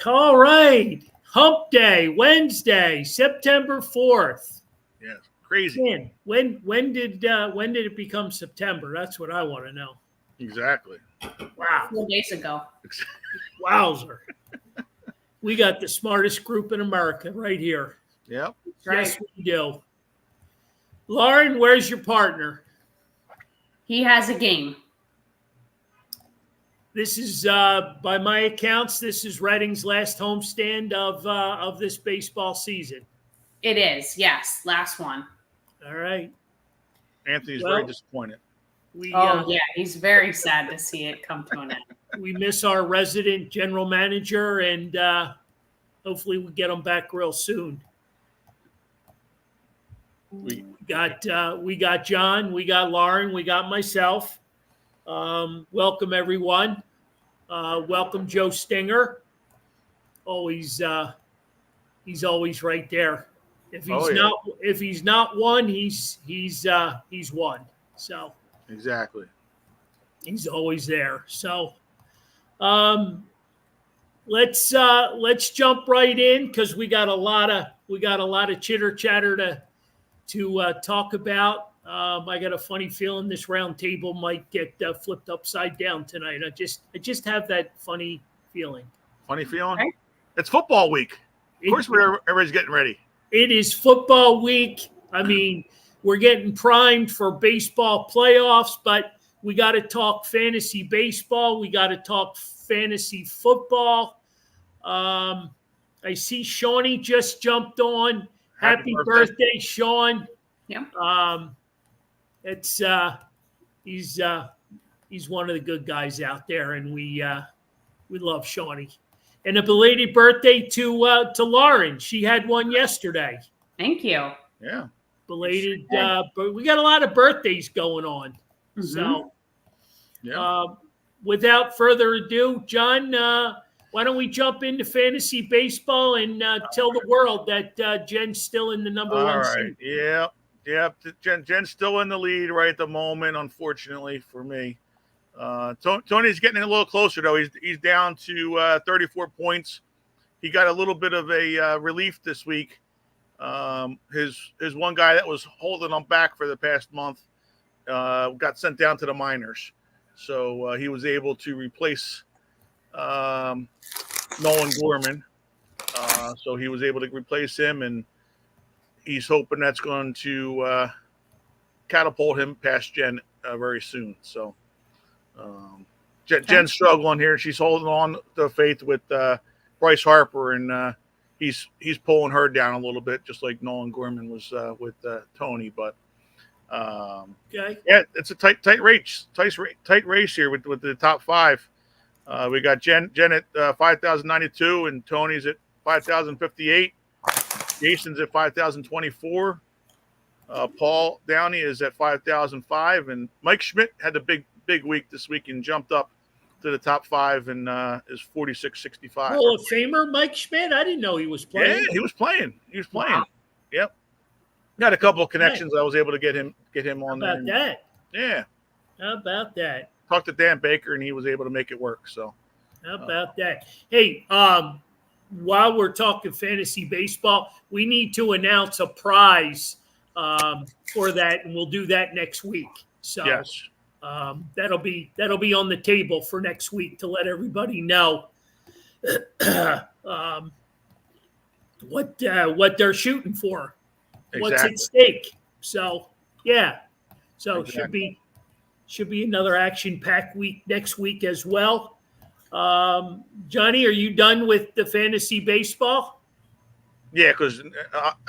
All right. Hump Day, Wednesday, September 4th. Yeah, crazy. Man, when did it become September? That's what I want to know. Exactly. Wow. 4 days ago. Wowzer. We got the smartest group in America right here. Yep. Right. Yes, we do. Lauren, where's your partner? He has a game. This is, by my accounts, this is Reading's last homestand of this baseball season. It is, yes. Last one. All right. Anthony's very disappointed. Yeah, he's very sad to see it come to an end. We miss our resident general manager, and hopefully we get him back real soon. We got John, we got Lauren, we got myself. Welcome everyone. Welcome Joe Stinger. He's always right there. If he's not one, he's one. So exactly, he's always there. So let's jump right in because we got a lot of chitter chatter to talk about. I got a funny feeling this round table might get flipped upside down tonight. I just have that funny feeling. Funny feeling? Right. It's football week. Of course, everybody's getting ready. It is football week. I mean, we're getting primed for baseball playoffs, but we got to talk fantasy baseball. We got to talk fantasy football. I see Shawnee just jumped on. Happy birthday, Sean. Yeah. It's he's one of the good guys out there, and we love Shawnee. And a belated birthday to Lauren. She had one yesterday. Thank you. Yeah. Belated, but we got a lot of birthdays going on. Mm-hmm. So, yeah. Without further ado, John, why don't we jump into fantasy baseball and tell the world that Jen's still in the number one seed? Yeah. Yeah, Jen's still in the lead right at the moment, unfortunately for me. Tony's getting a little closer, though. He's down to 34 points. He got a little bit of a relief this week. His one guy that was holding him back for the past month got sent down to the minors. So he was able to replace Nolan Gorman. So he was able to replace him, and he's hoping that's going to catapult him past Jen very soon. So Jen's struggling here. She's holding on to faith with Bryce Harper, and he's pulling her down a little bit, just like Nolan Gorman was with Tony. But okay, yeah, it's a tight race here with the top five. We got Jen at 5,092, and Tony's at 5,058. Jason's at 5,024. Paul Downey is at 5,005, and Mike Schmidt had a big week this week and jumped up to the top five and is 4665. Hall of Famer Mike Schmidt. I didn't know he was playing. Yeah, he was playing. Wow. Yep. Got a couple of connections. I was able to get him on there. How about that? Yeah. How about that? Talked to Dan Baker, and he was able to make it work. So. How about that? Hey, while we're talking fantasy baseball, we need to announce a prize for that, and we'll do that next week. So yes, that'll be on the table for next week to let everybody know what they're shooting for, what's at stake. So yeah, so exactly. should be another action-packed week next week as well. Johnny, are you done with the fantasy baseball? Yeah, because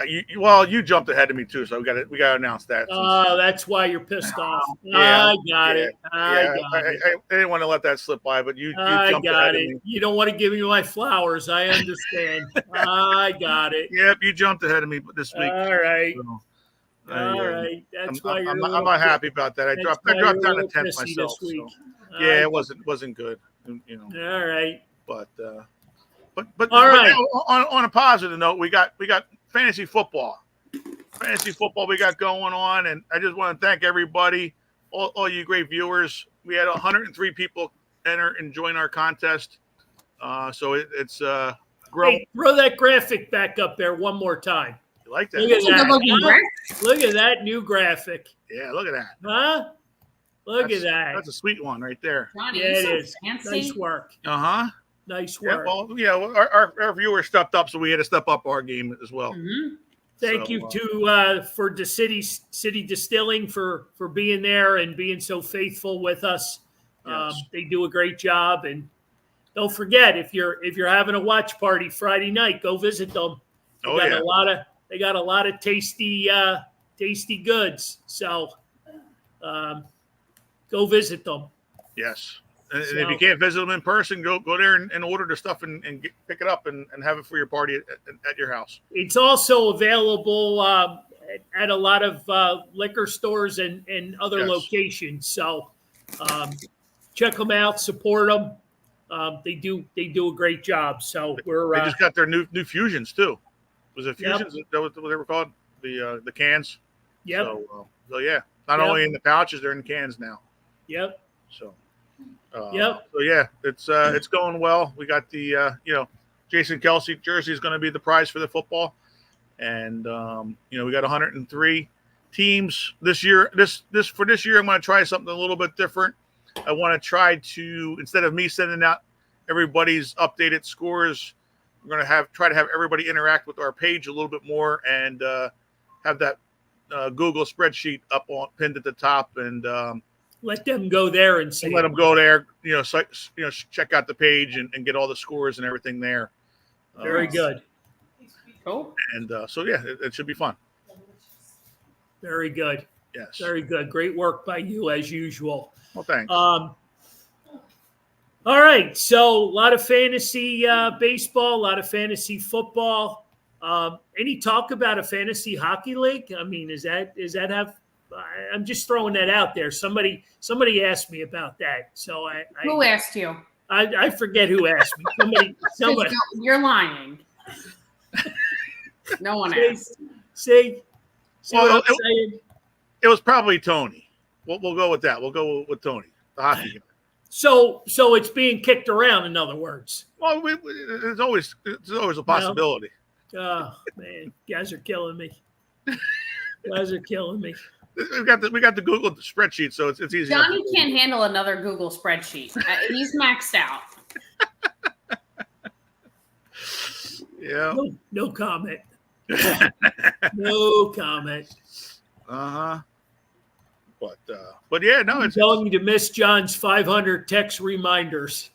you jumped ahead of me too, so we got to announce that. Oh, that's why you're pissed off. Yeah, I got it. I didn't want to let that slip by, but you jumped ahead of me. You don't want to give me my flowers. I understand. I got it. Yep, you jumped ahead of me this week. All right. So, all right. That's why I'm not happy about that. I dropped down to 10th myself. So. Yeah, it wasn't good. You know. All right. But all right. On a positive note, we got fantasy football. We got going on, and I just want to thank everybody, all you great viewers. We had 103 people enter and join our contest. So it's grow. Hey, throw that graphic back up there one more time. You like that? Look at that. Graphic. Look at that new graphic. Yeah, look at that. Huh? Look at that. That's a sweet one right there. Johnny, Yeah, you're it so is. fancy. Nice work. Uh-huh. Nice Yeah, work. well, yeah, our viewers stepped up, so we had to step up our game as well. Mm-hmm. Thank you for the city distilling for being there and being so faithful with us. Yes. They do a great job, and don't forget if you're having a watch party Friday night, go visit them. They got a lot of tasty goods. So go visit them. Yes. And if you can't visit them in person, go there and order the stuff and pick it up and have it for your party at your house. It's also available at a lot of liquor stores and other locations. So check them out, support them. They do a great job. So they just got their new fusions too. Was it fusions? Yep. That was what they were called? The cans. Yep. So yeah, not only in the pouches, they're in cans now. Yep. So. Yep. So yeah, it's going well. We got the Jason Kelsey jersey is going to be the prize for the football, and we got 103 teams this year. This year, I'm going to try something a little bit different. I want to try to, instead of me sending out everybody's updated scores, we're going to try to have everybody interact with our page a little bit more and have that Google spreadsheet pinned at the top and. Let them go there and see. Let them go there, check out the page and get all the scores and everything there. Very good. Cool. And so, yeah, it should be fun. Very good. Yes. Very good. Great work by you as usual. Well, thanks. All right. So a lot of fantasy baseball, a lot of fantasy football. Any talk about a fantasy hockey league? I mean, is that have? I'm just throwing that out there. Somebody asked me about that. So who asked you? I forget who asked me. Somebody. You're lying. No one asked. See well, what I'm saying? It was probably Tony. We'll go with that. We'll go with Tony, the hockey guy. So it's being kicked around. In other words. Well, it's always a possibility. Oh man, guys are killing me. We got the Google spreadsheet, so it's easy. Johnny can't handle another Google spreadsheet. He's maxed out. Yeah. No comment. No comment. But yeah, no. I'm telling you to miss John's 500 text reminders.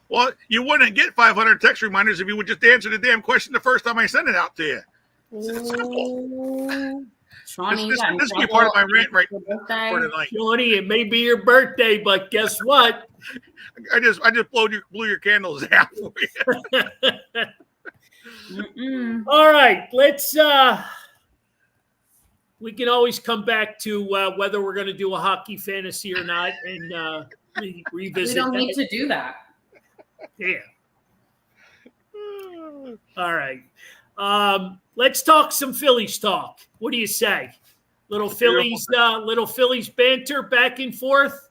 Well, you wouldn't get 500 text reminders if you would just answer the damn question the first time I sent it out to you. Shawnee, this will be part of my rant right for tonight. Shawnee, it may be your birthday, but guess what? I just blew your candles out for you. All right, let's. We can always come back to whether we're going to do a hockey fantasy or not, and revisit. We don't need to do that. Yeah. All right. Let's talk some Phillies talk. What do you say? Little Phillies banter back and forth.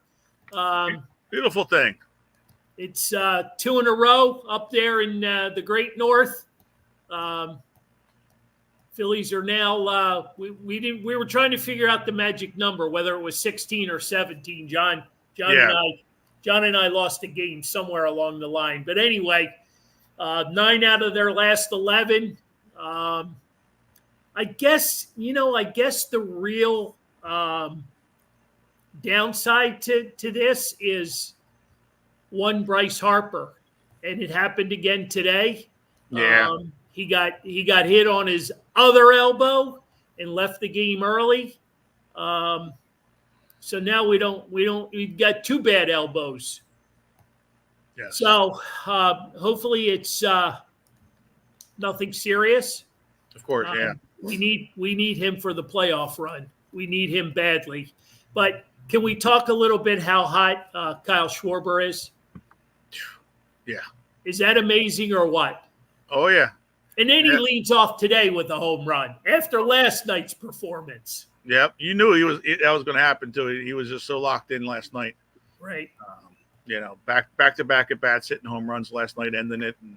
Beautiful thing. It's 2 in a row up there in the Great North. Phillies are now. We were trying to figure out the magic number, whether it was 16 or 17. John and I lost a game somewhere along the line. But anyway, 9 out of their last 11. I guess the real downside to this is one Bryce Harper, and it happened again today. Yeah. He got hit on his other elbow and left the game early. So now we've got 2 bad elbows. Yes. So hopefully it's nothing serious. Of course, yeah. We need him for the playoff run. We need him badly. But can we talk a little bit how hot Kyle Schwarber is? Yeah. Is that amazing or what? Oh, yeah. And then he leads off today with a home run after last night's performance. Yep. You knew that was going to happen too. He was just so locked in last night. Right. back to back at bats, hitting home runs last night, ending it, and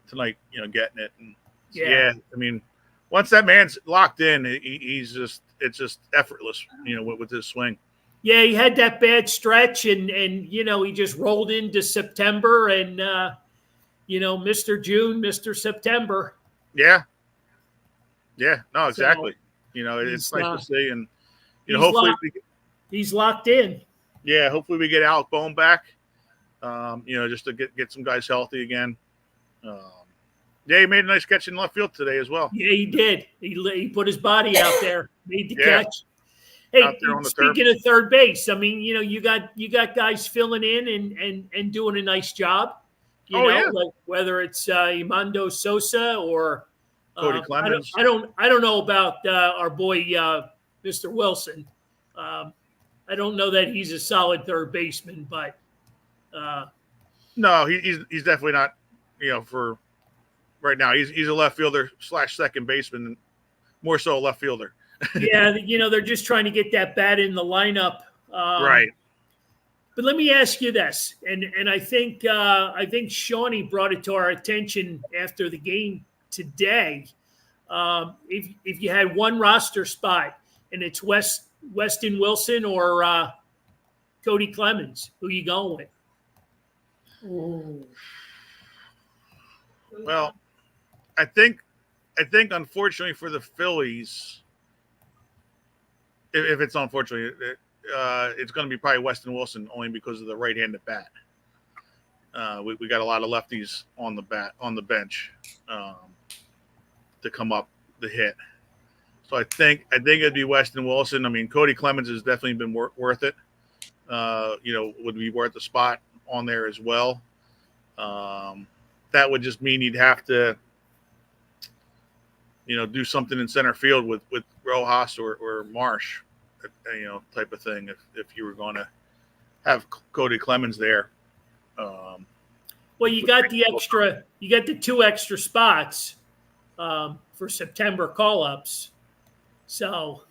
tonight, getting it. And Yeah. I mean, once that man's locked in, it's just effortless, with his swing. Yeah, he had that bad stretch, and he just rolled into September, and Mr. June, Mr. September. Yeah. Yeah. No, exactly. So it's nice to see, and hopefully he's locked in. Yeah, hopefully we get Alec Bohm back. Just to get some guys healthy again. Yeah, he made a nice catch in left field today as well. Yeah, he did. He put his body out there, made the catch. Out Hey, there on the speaking of third base, I mean, you got guys filling in and doing a nice job. Like whether it's Imando Sosa or Cody Clemens. I don't know about our boy Mr. Wilson. I don't know that he's a solid third baseman, but no, he's definitely not. For right now, he's a left fielder / second baseman, more so a left fielder. Yeah, they're just trying to get that bat in the lineup. Right. But let me ask you this, and I think Shawnee brought it to our attention after the game today. If you had one roster spot and it's Weston Wilson or Cody Clemens, who you going with? Ooh. Well, I think unfortunately for the Phillies, if it's unfortunately, it's going to be probably Weston Wilson only because of the right-handed bat. We got a lot of lefties on the bench to come up the hit. So I think it'd be Weston Wilson. I mean, Cody Clemens has definitely been worth it. Would be worth the spot on there as well. That would just mean you'd have to, do something in center field with Rojas or Marsh, type of thing. If you were going to have Cody Clemens there. Well, you got the 2 extra spots for September call-ups. So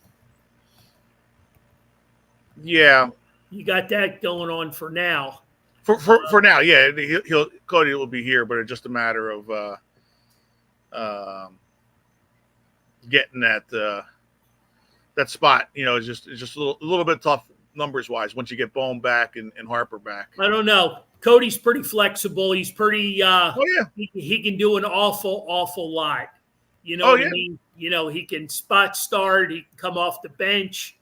yeah, you got that going on for now. For now, yeah, Cody will be here, but it's just a matter of getting that spot. It's just a little bit tough numbers wise once you get Bohm back and Harper back. I don't know. Cody's pretty flexible. He's pretty. He can do an awful lot. What I mean? He can spot start. He can come off the bench.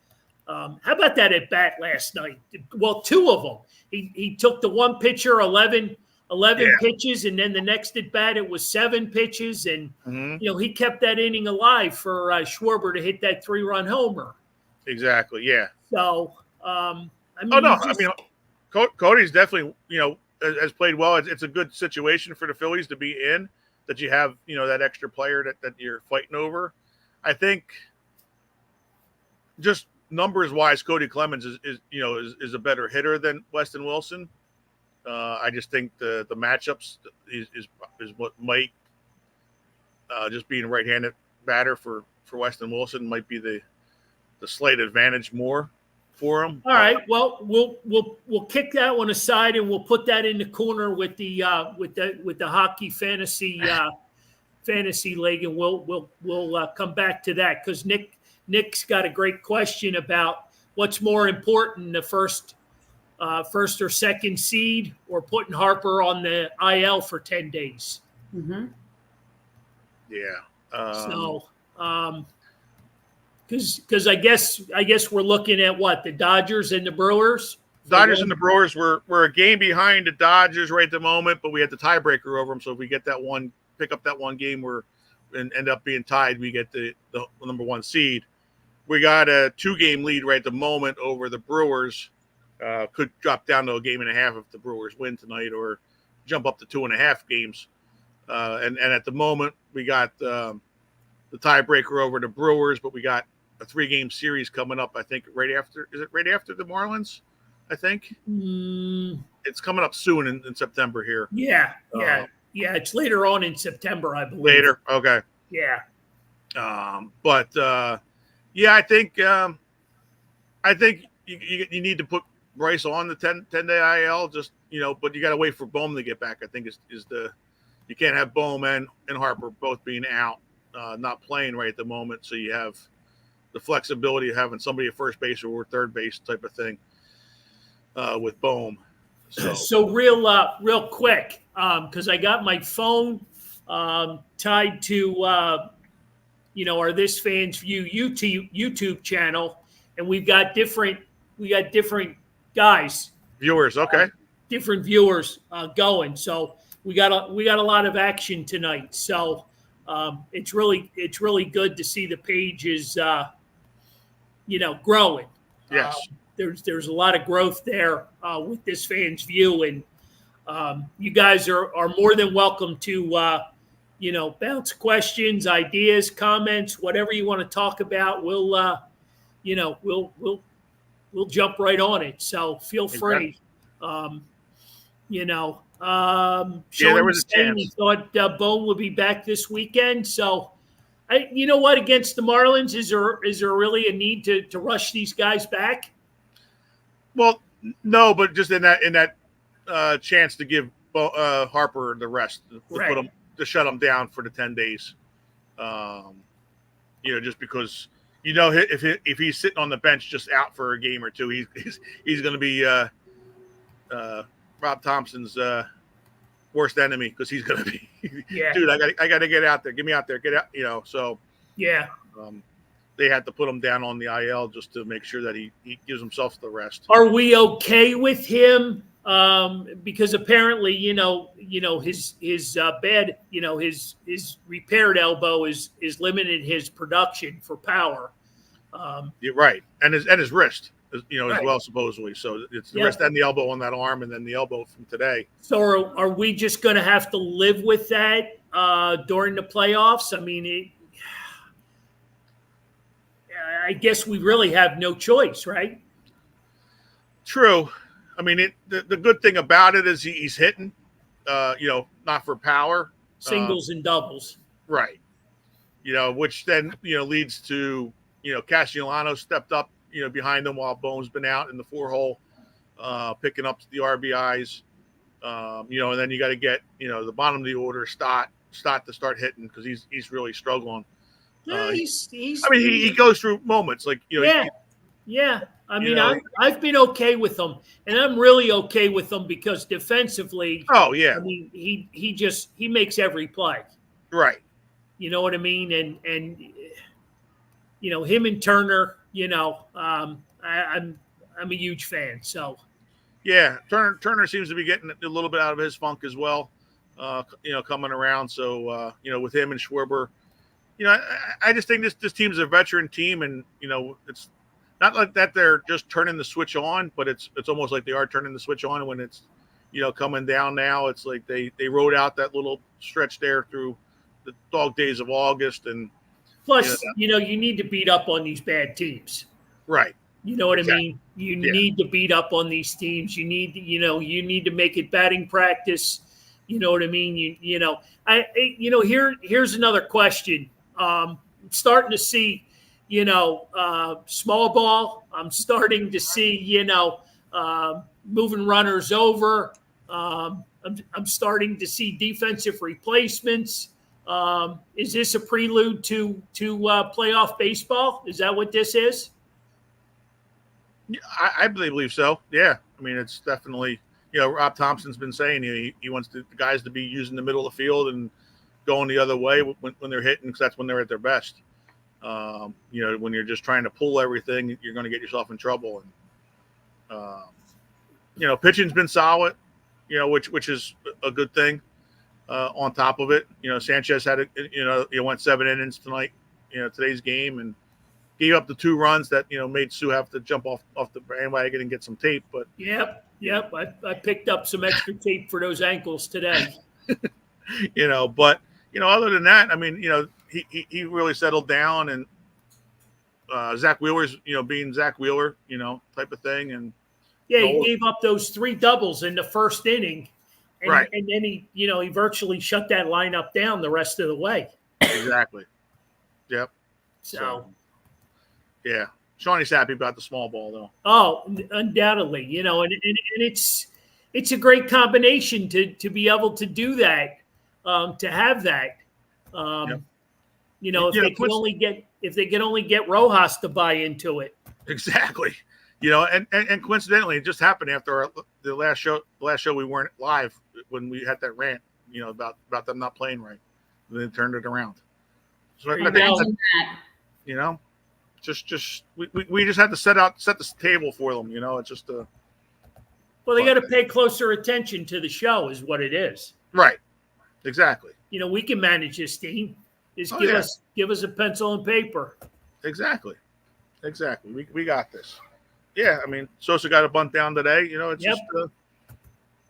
How about that at bat last night? Well, 2 of them. He took the one pitcher 11 pitches, and then the next at bat it was 7 pitches, and he kept that inning alive for Schwarber to hit that 3-run homer. Exactly. Yeah. So, Cody's definitely has played well. It's a good situation for the Phillies to be in, that you have that extra player that you're fighting over. I think just numbers wise, Cody Clemens is a better hitter than Weston Wilson. I just think the matchups is what might just being a right-handed batter for Weston Wilson might be the slight advantage more for him. All right. Well, we'll kick that one aside and we'll put that in the corner with the hockey fantasy league, and we'll come back to that because Nick's got a great question about what's more important, the first or second seed or putting Harper on the IL for 10 days. Mm-hmm. Yeah. Because I guess we're looking at what, the Dodgers and the Brewers. Dodgers and the Brewers we're a game behind the Dodgers right at the moment, but we had the tiebreaker over them. So if we get pick up that one game and end up being tied, we get the number 1 seed. We got a 2-game lead right at the moment over the Brewers. Could drop down to a game and a half if the Brewers win tonight, or jump up to 2.5 games. And at the moment, we got the tiebreaker over the Brewers, but we got a 3-game series coming up. I think right after the Marlins? I think it's coming up soon in September here. Yeah. It's later on in September, I believe. Later, okay. Yeah. I think you need to put Bryce on the 10-day IL just but you got to wait for Bohm to get back. I think is you can't have Bohm and Harper both being out, not playing right at the moment. So you have the flexibility of having somebody at first base or third base type of thing with Bohm. So real quick, because I got my phone tied to our This Fans View YouTube channel, and we got different guys, Viewers, okay. different viewers going. So we got a lot of action tonight. So it's really good to see the page is growing. Yes. There's a lot of growth there with This Fans View, and you guys are more than welcome to bounce questions, ideas, comments, whatever you want to talk about. We'll jump right on it. So feel free. Sean there was a saying he chance. thought Bone would be back this weekend. So, you know what? Against the Marlins, is there really a need to rush these guys back? Well, no, but just in that chance to give Harper the rest, to shut him down for the 10 days. Just because if he's sitting on the bench just out for a game or two, he's going to be Rob Thompson's worst enemy, because he's going to be dude. I got to get out there. Get me out there. Get out. So yeah. They had to put him down on the IL just to make sure that he gives himself the rest. Are we okay with him? Because apparently, his bad, his repaired elbow is limited his production for power. You're right, and his wrist, as right. well, supposedly. So it's the wrist and the elbow on that arm, and then the elbow from today. So are we just going to have to live with that during the playoffs? I mean, I guess we really have no choice, right? True. I mean, the good thing about it is he's hitting, not for power. Singles and doubles. Right. Which then, leads to, Castellano stepped up, behind him while Bone's been out in the 4-hole, picking up the RBIs. And then you got to get, the bottom of the order, Stott to start hitting, because he's really struggling. He goes through moments like, Yeah. I mean, I've been okay with him, and I'm really okay with him because defensively, oh yeah, I mean, he makes every play. Right. You know what I mean? And him and Turner, I'm a huge fan. So yeah, Turner seems to be getting a little bit out of his funk as well. Coming around. So with him and Schwarber, I just think this team's a veteran team, and it's not like that they're just turning the switch on, but it's almost like they are turning the switch on when it's coming down now. It's like they rode out that little stretch there through the dog days of August, and plus you need to beat up on these bad teams, right? You know what I mean? You need to beat up on these teams. You need you need to make it batting practice. You know what I mean? Here's another question. I'm starting to see, small ball. I'm starting to see, moving runners over. I'm starting to see defensive replacements. Is this a prelude to playoff baseball? Is that what this is? I believe so. Yeah. I mean, it's definitely, Rob Thompson's been saying he wants the guys to be using the middle of the field and going the other way when they're hitting, because that's when they're at their best. When you're just trying to pull everything, you're going to get yourself in trouble. And, pitching's been solid, which is a good thing. On top of it, Sanchez had went 7 innings tonight, today's game, and gave up the 2 runs that, made Sue have to jump off the bandwagon and get some tape. But Yep. I picked up some extra tape for those ankles today. But, other than that, I mean, he really settled down, and Zach Wheeler's, being Zach Wheeler, type of thing. And he gave up those 3 doubles in the first inning. And, right. And then he virtually shut that lineup down the rest of the way. Exactly. Yep. So yeah. Shawnee's happy about the small ball, though. Oh, undoubtedly, and it's, it's a great combination to be able to do that, to have that. Yep. If they could only get Rojas to buy into it. Exactly. And coincidentally, it just happened after the last show. The last show we weren't live when we had that rant, about them not playing right. And then turned it around. So I think we just had to set the table for them. It's just well, they got to pay closer attention to the show, is what it is. Right. Exactly. We can manage this team. Just give us a pencil and paper. Exactly. We got this. Yeah, I mean, Sosa got a bunt down today. It's just,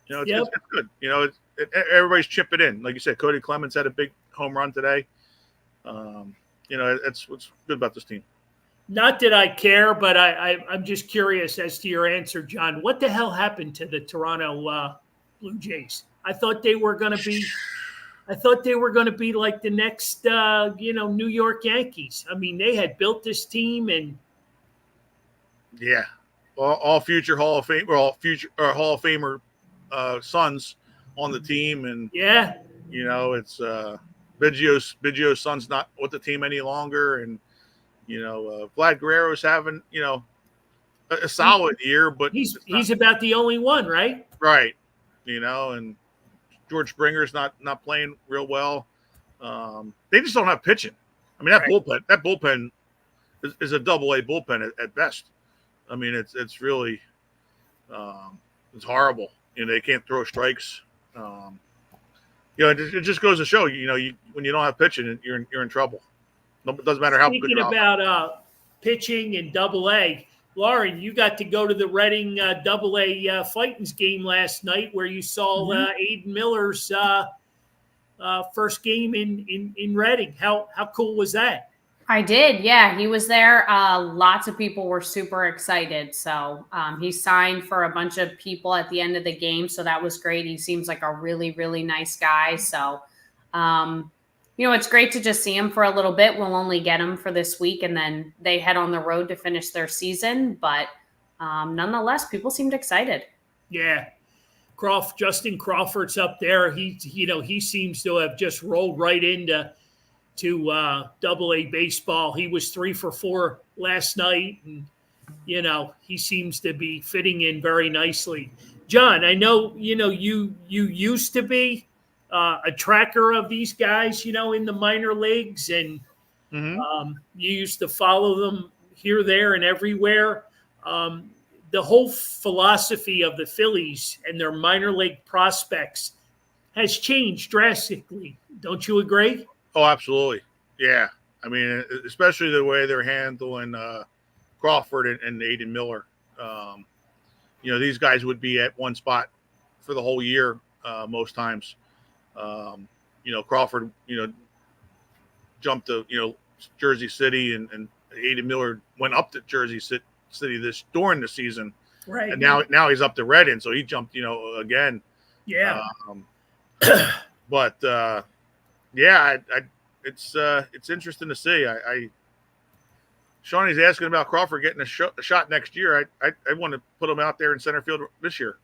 it's good. Everybody's chipping in. Like you said, Cody Clemens had a big home run today. It's what's good about this team. Not that I care, but I'm just curious as to your answer, John. What the hell happened to the Toronto Blue Jays? I thought they were going to be like the next, New York Yankees. I mean, they had built this team and. Yeah, all future Hall of Fame or all future Hall of Famer sons on the team, and it's Biggio's son's not with the team any longer, and Vlad Guerrero's having a solid year, but he's about the only one, right? Right, and George Springer's not playing real well. They just don't have pitching. I mean, that bullpen is a double-A bullpen at best. I mean, it's really it's horrible. They can't throw strikes. It just goes to show when you don't have pitching, you're in trouble. It doesn't matter how good you're. Speaking about pitching and Double-A, Lauren, you got to go to the Reading Double-A Fightins game last night, where you saw Aiden Miller's first game in Reading. How cool was that? I did. Yeah, he was there. Lots of people were super excited. So he signed for a bunch of people at the end of the game. So that was great. He seems like a really, really nice guy. So, it's great to just see him for a little bit. We'll only get him for this week, and then they head on the road to finish their season. But nonetheless, people seemed excited. Yeah. Justin Crawford's up there. He seems to have just rolled right into Double-A baseball. He was 3 for 4 last night, and he seems to be fitting in very nicely. John, I know you used to be a tracker of these guys, in the minor leagues, and you used to follow them here, there, and everywhere. The whole philosophy of the Phillies and their minor league prospects has changed drastically. Don't you agree? Oh, absolutely. Yeah. I mean, especially the way they're handling Crawford and Aiden Miller. These guys would be at one spot for the whole year most times. Crawford, jumped to, Jersey City, and Aiden Miller went up to Jersey City during the season. Right. And now he's up to Reading, so he jumped, again. Yeah. It's interesting to see. Shawnee's asking about Crawford getting a shot next year. I want to put him out there in center field this year.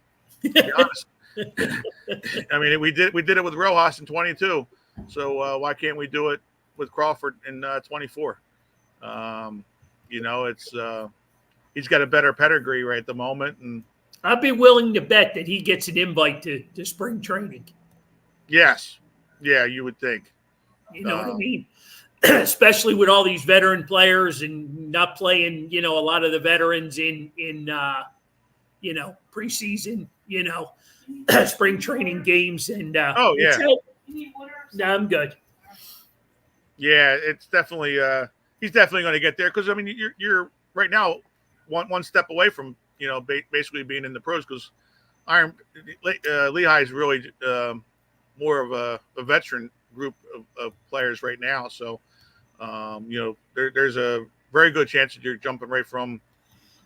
To be honest. I mean, we did it with Rojas in 22. So why can't we do it with Crawford in 24? He's got a better pedigree right at the moment, and I'd be willing to bet that he gets an invite to spring training. Yes. Yeah, you would think. You know what I mean? Especially with all these veteran players and not playing, a lot of the veterans in preseason, spring training games. And oh, yeah. No, I'm good. Yeah, it's definitely he's definitely going to get there, because, I mean, you're right now one step away from, basically being in the pros, because Lehigh is really more of a veteran group of players right now. So, there's a very good chance that you're jumping right from,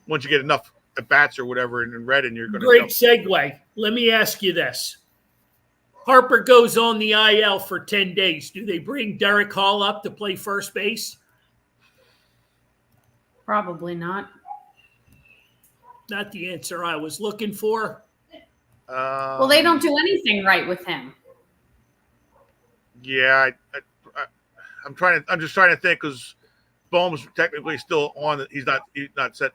once you get enough at bats or whatever in Reading, you're going to. Great segue. Let me ask you this. Harper goes on the IL for 10 days. Do they bring Derek Hall up to play first base? Probably not. Not the answer I was looking for. Well, they don't do anything right with him. Yeah, I'm just trying to think because Bohm's technically still on. He's not set,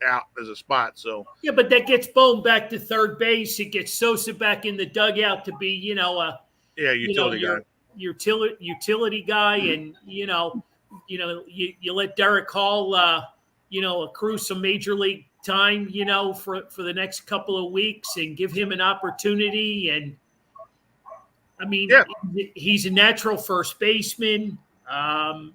out as a spot. So Yeah, but that gets Bohm back to third base. It gets Sosa back in the dugout to be, utility guy. your utility guy, and you let Derek Hall, accrue some major league time, for the next couple of weeks, and give him an opportunity. And I mean, Yeah. he's a natural first baseman. I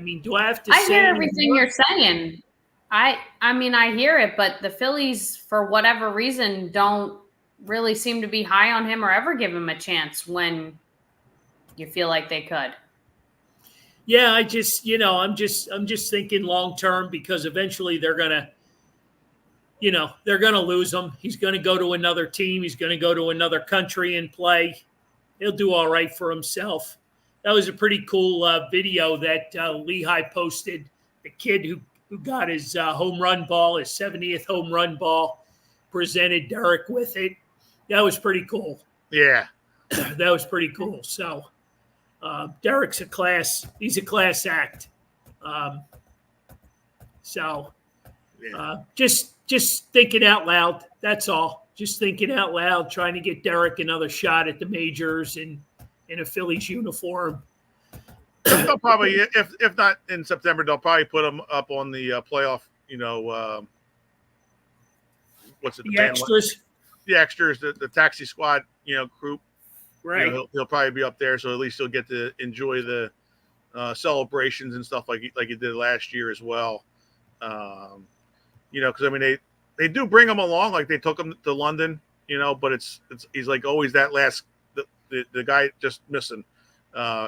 mean, do I have to I say hear everything anymore? you're saying. I mean, I hear it, but the Phillies, for whatever reason, don't really seem to be high on him or ever give him a chance when you feel like they could. Yeah, I'm just thinking long term, because eventually they're gonna lose him. He's gonna go to another team. He's gonna go to another country and play. He'll do all right for himself. That was a pretty cool video that Lehigh posted. The kid who got his home run ball, his 70th home run ball, presented Derek with it. That was pretty cool. Yeah. That was pretty cool. So Derek's he's a class act. Just thinking out loud. That's all. Just thinking out loud, trying to get Derek another shot at the majors in a Phillies uniform. They'll probably, if not in September, they'll probably put him up on the playoff. What's it? The extras. The extras, the taxi squad, group. Right. He'll probably be up there, so at least he'll get to enjoy the celebrations and stuff like he did last year as well. Because I mean they do bring him along, like they took him to London, but he's like always that last the guy just missing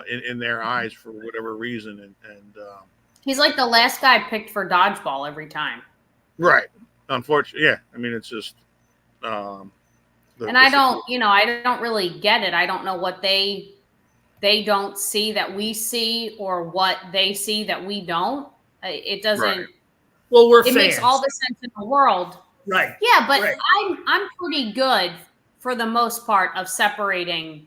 in their eyes for whatever reason, and he's like the last guy picked for dodgeball every time. Right. Unfortunately, yeah. I mean, it's just. I don't really get it. I don't know what they don't see that we see, or what they see that we don't. It doesn't. Right. Well, we're it fans. Makes all the sense in the world. Right. Yeah, but right. I'm pretty good for the most part of separating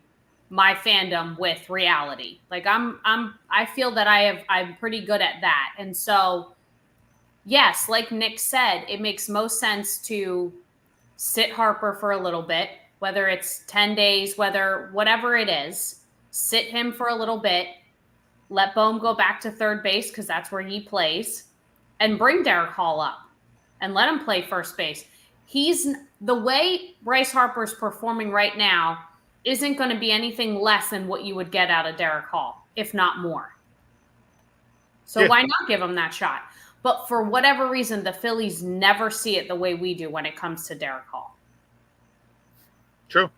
my fandom with reality. Like I feel that I'm pretty good at that. And so yes, like Nick said, it makes most sense to sit Harper for a little bit, whether it's 10 days, whatever it is, sit him for a little bit, let Bohm go back to third base because that's where he plays, and bring Derek Hall up and let him play first base. The way Bryce Harper's performing right now isn't going to be anything less than what you would get out of Derek Hall, if not more. So why not give him that shot? But for whatever reason, the Phillies never see it the way we do when it comes to Derek Hall. True.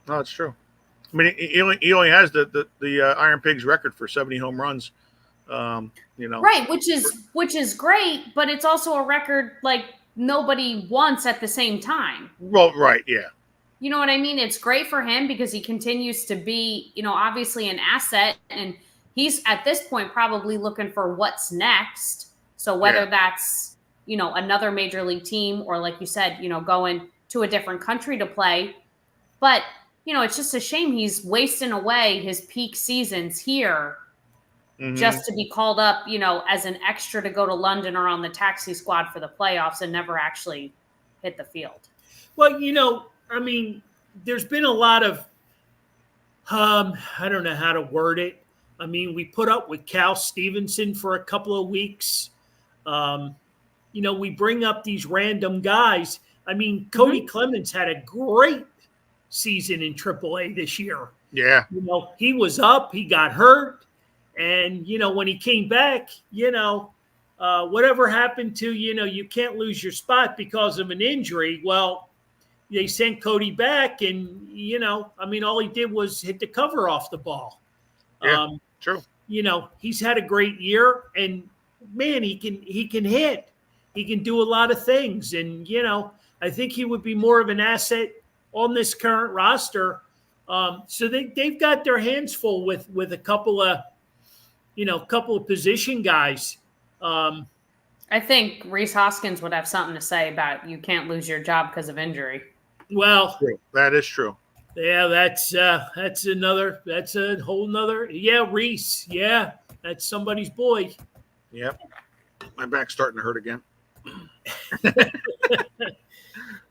No, it's true. I mean, he only has the Iron Pigs record for 70 home runs. Right, which is great, but it's also a record like nobody wants at the same time. Well, right, yeah. You know what I mean? It's great for him because he continues to be, obviously an asset, and he's at this point probably looking for what's next. So whether that's, another major league team, or like you said, going to a different country to play. But, it's just a shame he's wasting away his peak seasons here just to be called up, as an extra to go to London or on the taxi squad for the playoffs and never actually hit the field. Well, I mean, there's been a lot of, I don't know how to word it. I mean, we put up with Cal Stevenson for a couple of weeks. We bring up these random guys. I mean, Cody Clemens had a great season in AAA this year. Yeah. He was up, he got hurt. And, when he came back, whatever happened to, you can't lose your spot because of an injury. Well, they sent Cody back, and, all he did was hit the cover off the ball. Yeah, true. He's had a great year, and man, he can hit. He can do a lot of things. And, I think he would be more of an asset on this current roster. So they've got their hands full with a couple of position guys. I think Rhys Hoskins would have something to say about you can't lose your job because of injury. Well, True. That is true. yeah, that's a whole nother. Yeah, Reese. Yeah, that's somebody's boy. Yep. My back's starting to hurt again.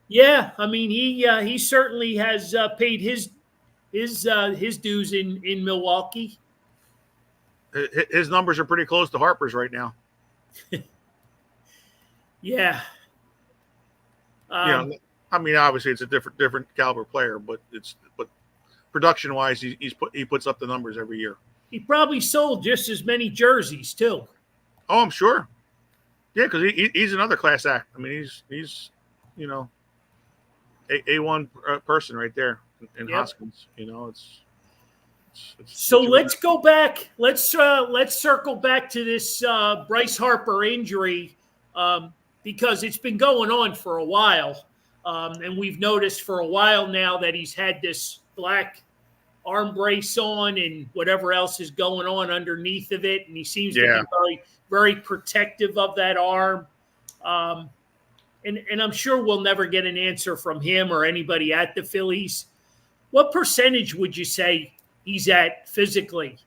Yeah, I mean he certainly has paid his dues in Milwaukee. His numbers are pretty close to Harper's right now. Yeah. You know, I mean, obviously it's a different caliber player, but production wise, he puts up the numbers every year. He probably sold just as many jerseys too. Oh, I'm sure. Yeah, because he's another class act. I mean, he's you know a1 person right there in Yep. Hoskins. You know, it's so let's go back. Let's circle back to this Bryce Harper injury because it's been going on for a while, and we've noticed for a while now that he's had this black arm brace on and whatever else is going on underneath of it, and he seems to be very, very protective of that arm. And I'm sure we'll never get an answer from him or anybody at the Phillies. What percentage would you say he's at physically?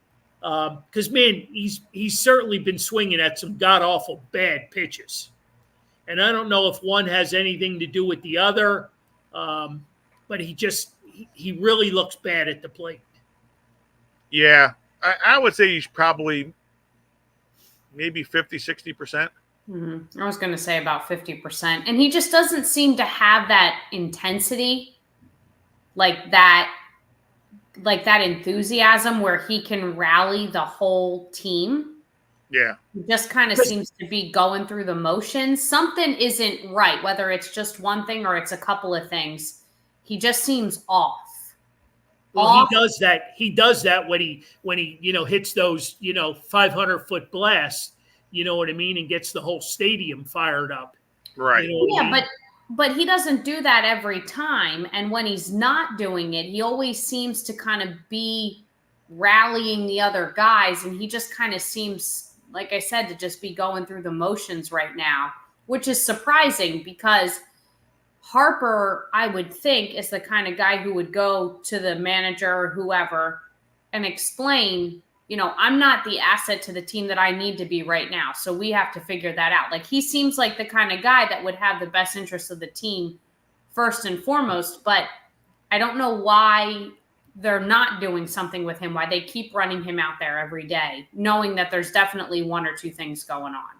Because man, he's certainly been swinging at some god awful bad pitches, and I don't know if one has anything to do with the other, but he really looks bad at the plate. Yeah, I would say he's probably maybe 50-60%. I was going to say about 50%, and he just doesn't seem to have that intensity, like that enthusiasm where he can rally the whole team. Yeah. He just kind of seems to be going through the motions. Something isn't right, whether it's just one thing or it's a couple of things. He just seems off. Well, he does that. He does that when he hits those 500-foot blasts. You know what I mean, and gets the whole stadium fired up. Right. You know yeah, I mean? but he doesn't do that every time. And when he's not doing it, he always seems to kind of be rallying the other guys. And he just kind of seems, like I said, to just be going through the motions right now, which is surprising because Harper, I would think, is the kind of guy who would go to the manager or whoever and explain, I'm not the asset to the team that I need to be right now. So we have to figure that out. Like, he seems like the kind of guy that would have the best interest of the team first and foremost, but I don't know why they're not doing something with him, why they keep running him out there every day, knowing that there's definitely one or two things going on.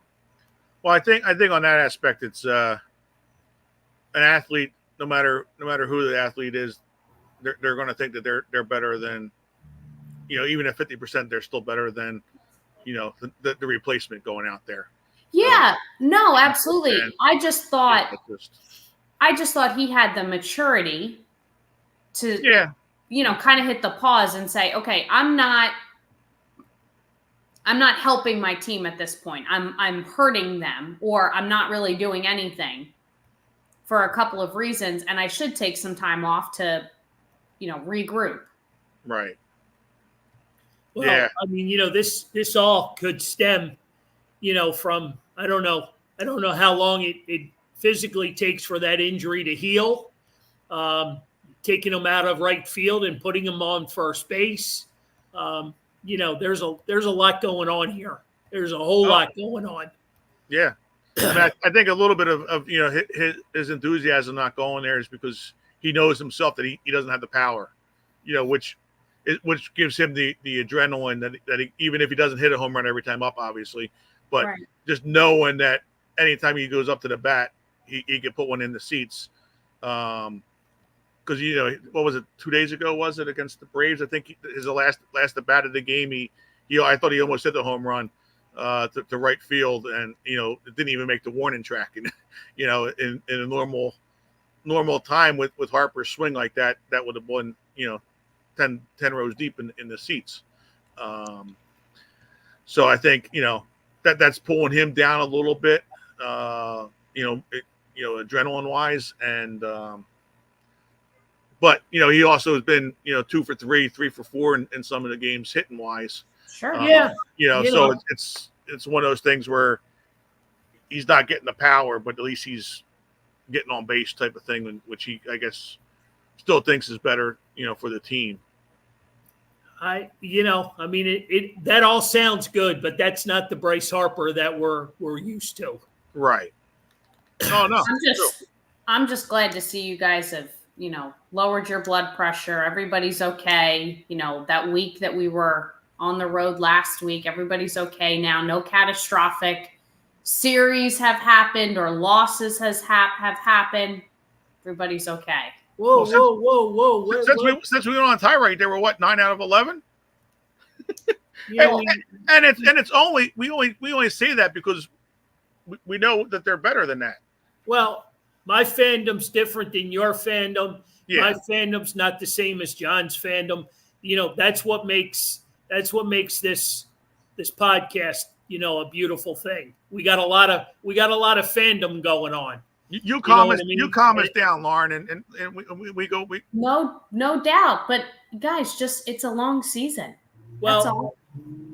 Well, I think on that aspect, it's an athlete, no matter who the athlete is, they're going to think that they're better than, even at 50%, they're still better than, the replacement going out there. Yeah, no, absolutely. I just thought he had the maturity to, kind of hit the pause and say, okay, I'm not helping my team at this point. I'm hurting them, or I'm not really doing anything for a couple of reasons, and I should take some time off to, regroup. Right. Well, yeah. I mean, this all could stem, from I don't know how long it physically takes for that injury to heal. Taking him out of right field and putting him on first base. There's a lot going on here. There's a whole lot going on. Yeah. I think a little bit of his enthusiasm not going there is because he knows himself that he doesn't have the power, which gives him the adrenaline that he, even if he doesn't hit a home run every time up, obviously, but just knowing that anytime he goes up to the bat, he can put one in the seats. Because what was it, 2 days ago? Was it against the Braves? I think his last at bat of the game, I thought he almost hit the home run to right field, and it didn't even make the warning track. And in a normal time with Harper's swing like that would have been 10 rows deep in the seats. So I think that's pulling him down a little bit, adrenaline wise, and but he also has been 2 for 3, 3 for 4 in some of the games hitting wise. Sure. So it's one of those things where he's not getting the power, but at least he's getting on base type of thing, which he, I guess, still thinks is better, for the team. I mean, it that all sounds good, but that's not the Bryce Harper that we're used to. Right. Oh no. I'm just glad to see you guys have, lowered your blood pressure. Everybody's okay. That week that we were on the road last week, everybody's okay now. No catastrophic series have happened or losses have happened. Everybody's okay. Whoa. Since we went on tirade, they were what, 9 out of 11? And it's only we only say that because we know that they're better than that. Well, my fandom's different than your fandom. Yeah. My fandom's not the same as John's fandom. That's what makes this podcast, a beautiful thing. We got a lot of fandom going on. You calm us down, Lauren, and we go. No doubt, but guys, it's a long season. Well, that's all.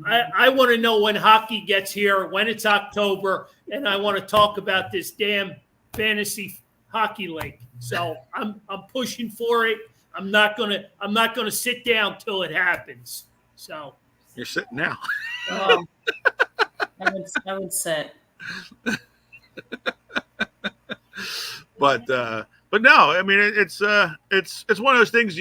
I want to know when hockey gets here, when it's October, and I want to talk about this damn fantasy hockey league. So I'm pushing for it. I'm not gonna sit down till it happens. So you're sitting now. I would sit. But no, I mean it's one of those things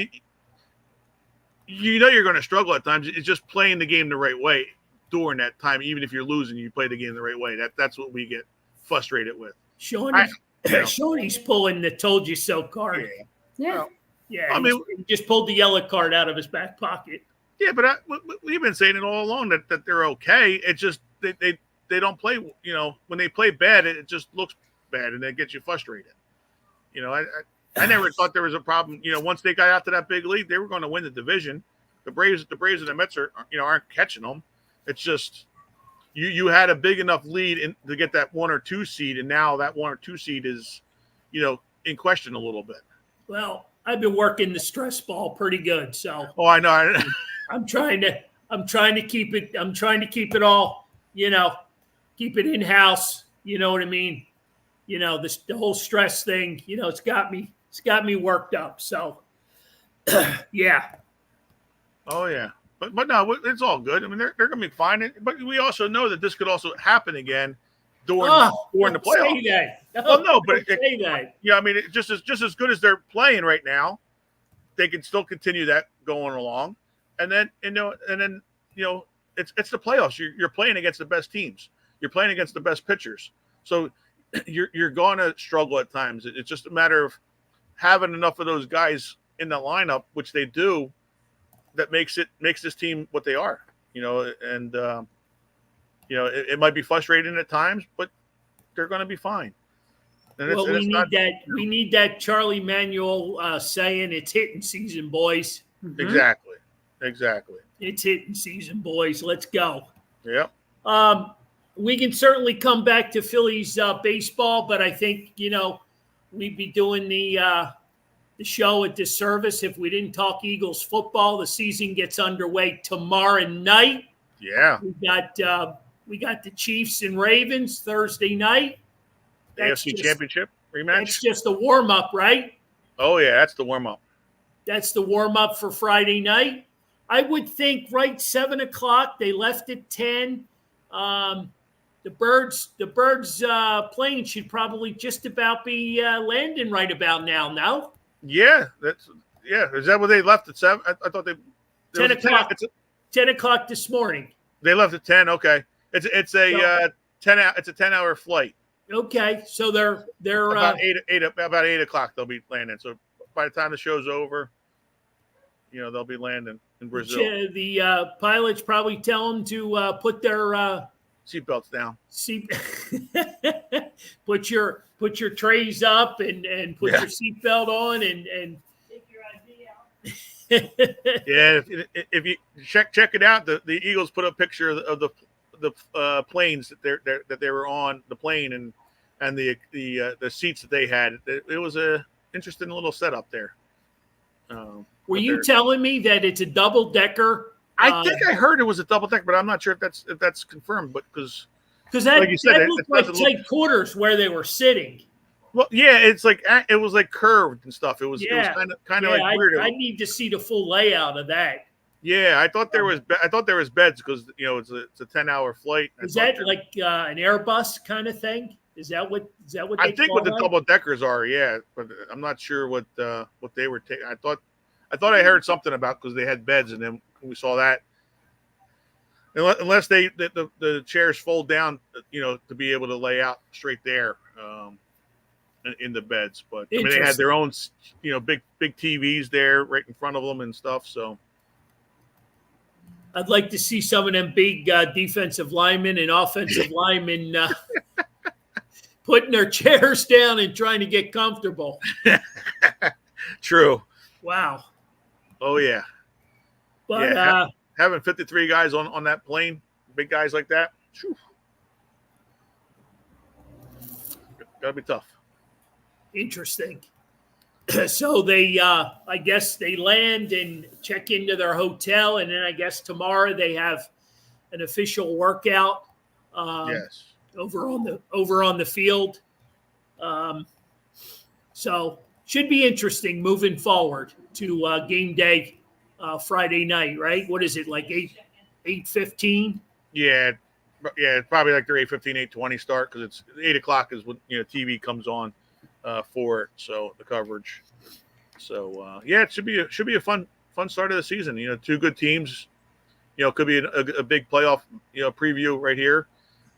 you're going to struggle at times. It's just playing the game the right way during that time. Even if you're losing, you play the game the right way. That's what we get frustrated with. Shoney's pulling the "told you so" card. Yeah. Yeah. I mean, he just pulled the yellow card out of his back pocket. Yeah, but we've been saying it all along that they're okay. It's just they don't play. When they play bad, it just looks bad, and that gets you frustrated. I never thought there was a problem. Once they got out to that big lead, they were going to win the division. The Braves and the Mets aren't catching them. It's just you had a big enough lead to get that 1 or 2 seed, and now that 1 or 2 seed is, in question a little bit. Well, I've been working the stress ball pretty good, so. Oh, I know. I'm trying to keep it. I'm trying to keep it all. Keep it in house. You know what I mean? The whole stress thing. It's got me worked up. So, yeah. Oh yeah, but no, it's all good. I mean, they're going to be fine. But we also know that this could also happen again during the playoffs. Say that. Well, no, but say that. Yeah, I mean, just as good as they're playing right now, they can still continue that going along, and then it's the playoffs. You're playing against the best teams. You're playing against the best pitchers. So you're going to struggle at times. It's just a matter of having enough of those guys in the lineup, which they do, that makes this team what they are. And it might be frustrating at times, but they're going to be fine. And we need that Charlie Manuel saying, "It's hitting season, boys." Mm-hmm. Exactly. It's hitting season, boys. Let's go. Yep. We can certainly come back to Phillies baseball, but I think we'd be doing the show a disservice if we didn't talk Eagles football. The season gets underway tomorrow night. Yeah. We got the Chiefs and Ravens Thursday night. AFC Championship rematch. That's just a warm up, right? Oh yeah, that's the warm up. That's the warm up for Friday night. I would think 7:00. They left at 10. The birds plane should probably just about be landing right about now. No. Yeah, Is that what they left at 7? I thought they 10 o'clock. 10 o'clock this morning. They left at 10. Okay, it's a 10-hour flight. Okay, so they're about 8 o'clock. They'll be landing. So by the time the show's over, they'll be landing in Brazil. The pilots probably tell them to put their seatbelts down. Put your trays up and put your seatbelt on and take your ID out. Yeah, if you check it out, the Eagles put a picture of the planes that they were on, the plane and the seats that they had. It was a interesting little setup there. Were you telling me that it's a double decker? I think I heard it was a double decker, but I'm not sure if that's confirmed. But because that, like you said, that looked like tight quarters where they were sitting. Well, yeah, it was like curved and stuff. It was Yeah. kind of Yeah, like weird. I need to see the full layout of that. Yeah, I thought there was beds because it's a 10-hour flight. Is that like an Airbus kind of thing? Is that what I they think what call the that? double deckers are, yeah, but I'm not sure what they were taking. I thought I heard something about because they had beds, and then we saw that. Unless the chairs fold down, to be able to lay out straight there in the beds. But I mean, they had their own, big TVs there right in front of them and stuff. So I'd like to see some of them big defensive linemen and offensive linemen putting their chairs down and trying to get comfortable. True. Wow. Oh yeah. But yeah, having 53 guys on that plane, big guys like that, whew, gotta be tough. Interesting. So they, I guess they land and check into their hotel, and then I guess tomorrow they have an official workout. Yes. Over on the field. So should be interesting moving forward to game day Friday night, right? What is it, like 8:15? Yeah, it's probably like their 8:15, 8:20 start because it's 8 o'clock is when TV comes on for it. So the coverage. So yeah, it should be a fun start of the season. Two good teams. Could be a big playoff preview right here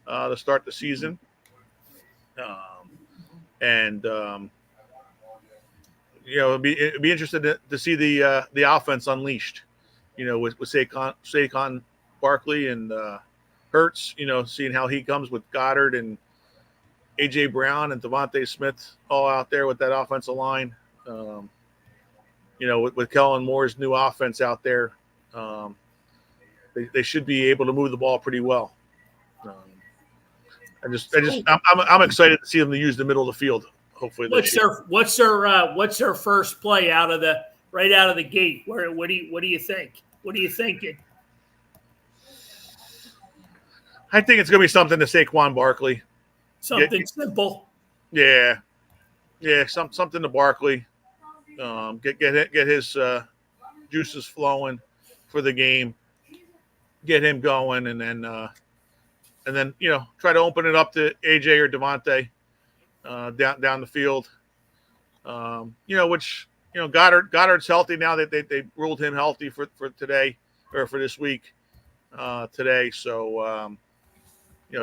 to start the season. It'd be interesting to see the offense unleashed. With Saquon Barkley and Hurts. Seeing how he comes with Goddard and AJ Brown and Devontae Smith all out there with that offensive line. With Kellen Moore's new offense out there, they should be able to move the ball pretty well. I'm excited to see them use the middle of the field. Hopefully, what's their first play out of the gate? What do you think? What are you thinking? I think it's going to be something to Saquon Barkley. Something simple. Yeah. Something to Barkley. Get his juices flowing for the game. Get him going, and then try to open it up to AJ or Devontae down the field. Which Goddard's healthy now that they ruled him healthy for today or for this week today. So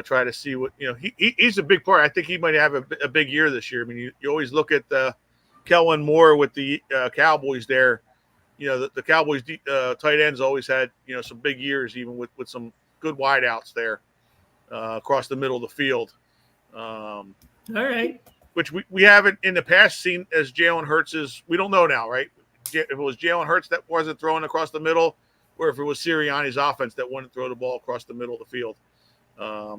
try to see what he's a big part. I think he might have a big year this year. I mean, you always look at Kellen Moore with the Cowboys there. The Cowboys tight ends always had some big years, even with some good wideouts there across the middle of the field. All right. Which we haven't in the past seen as Jalen Hurts is. We don't know now, right? If it was Jalen Hurts that wasn't throwing across the middle, or if it was Sirianni's offense that wouldn't throw the ball across the middle of the field.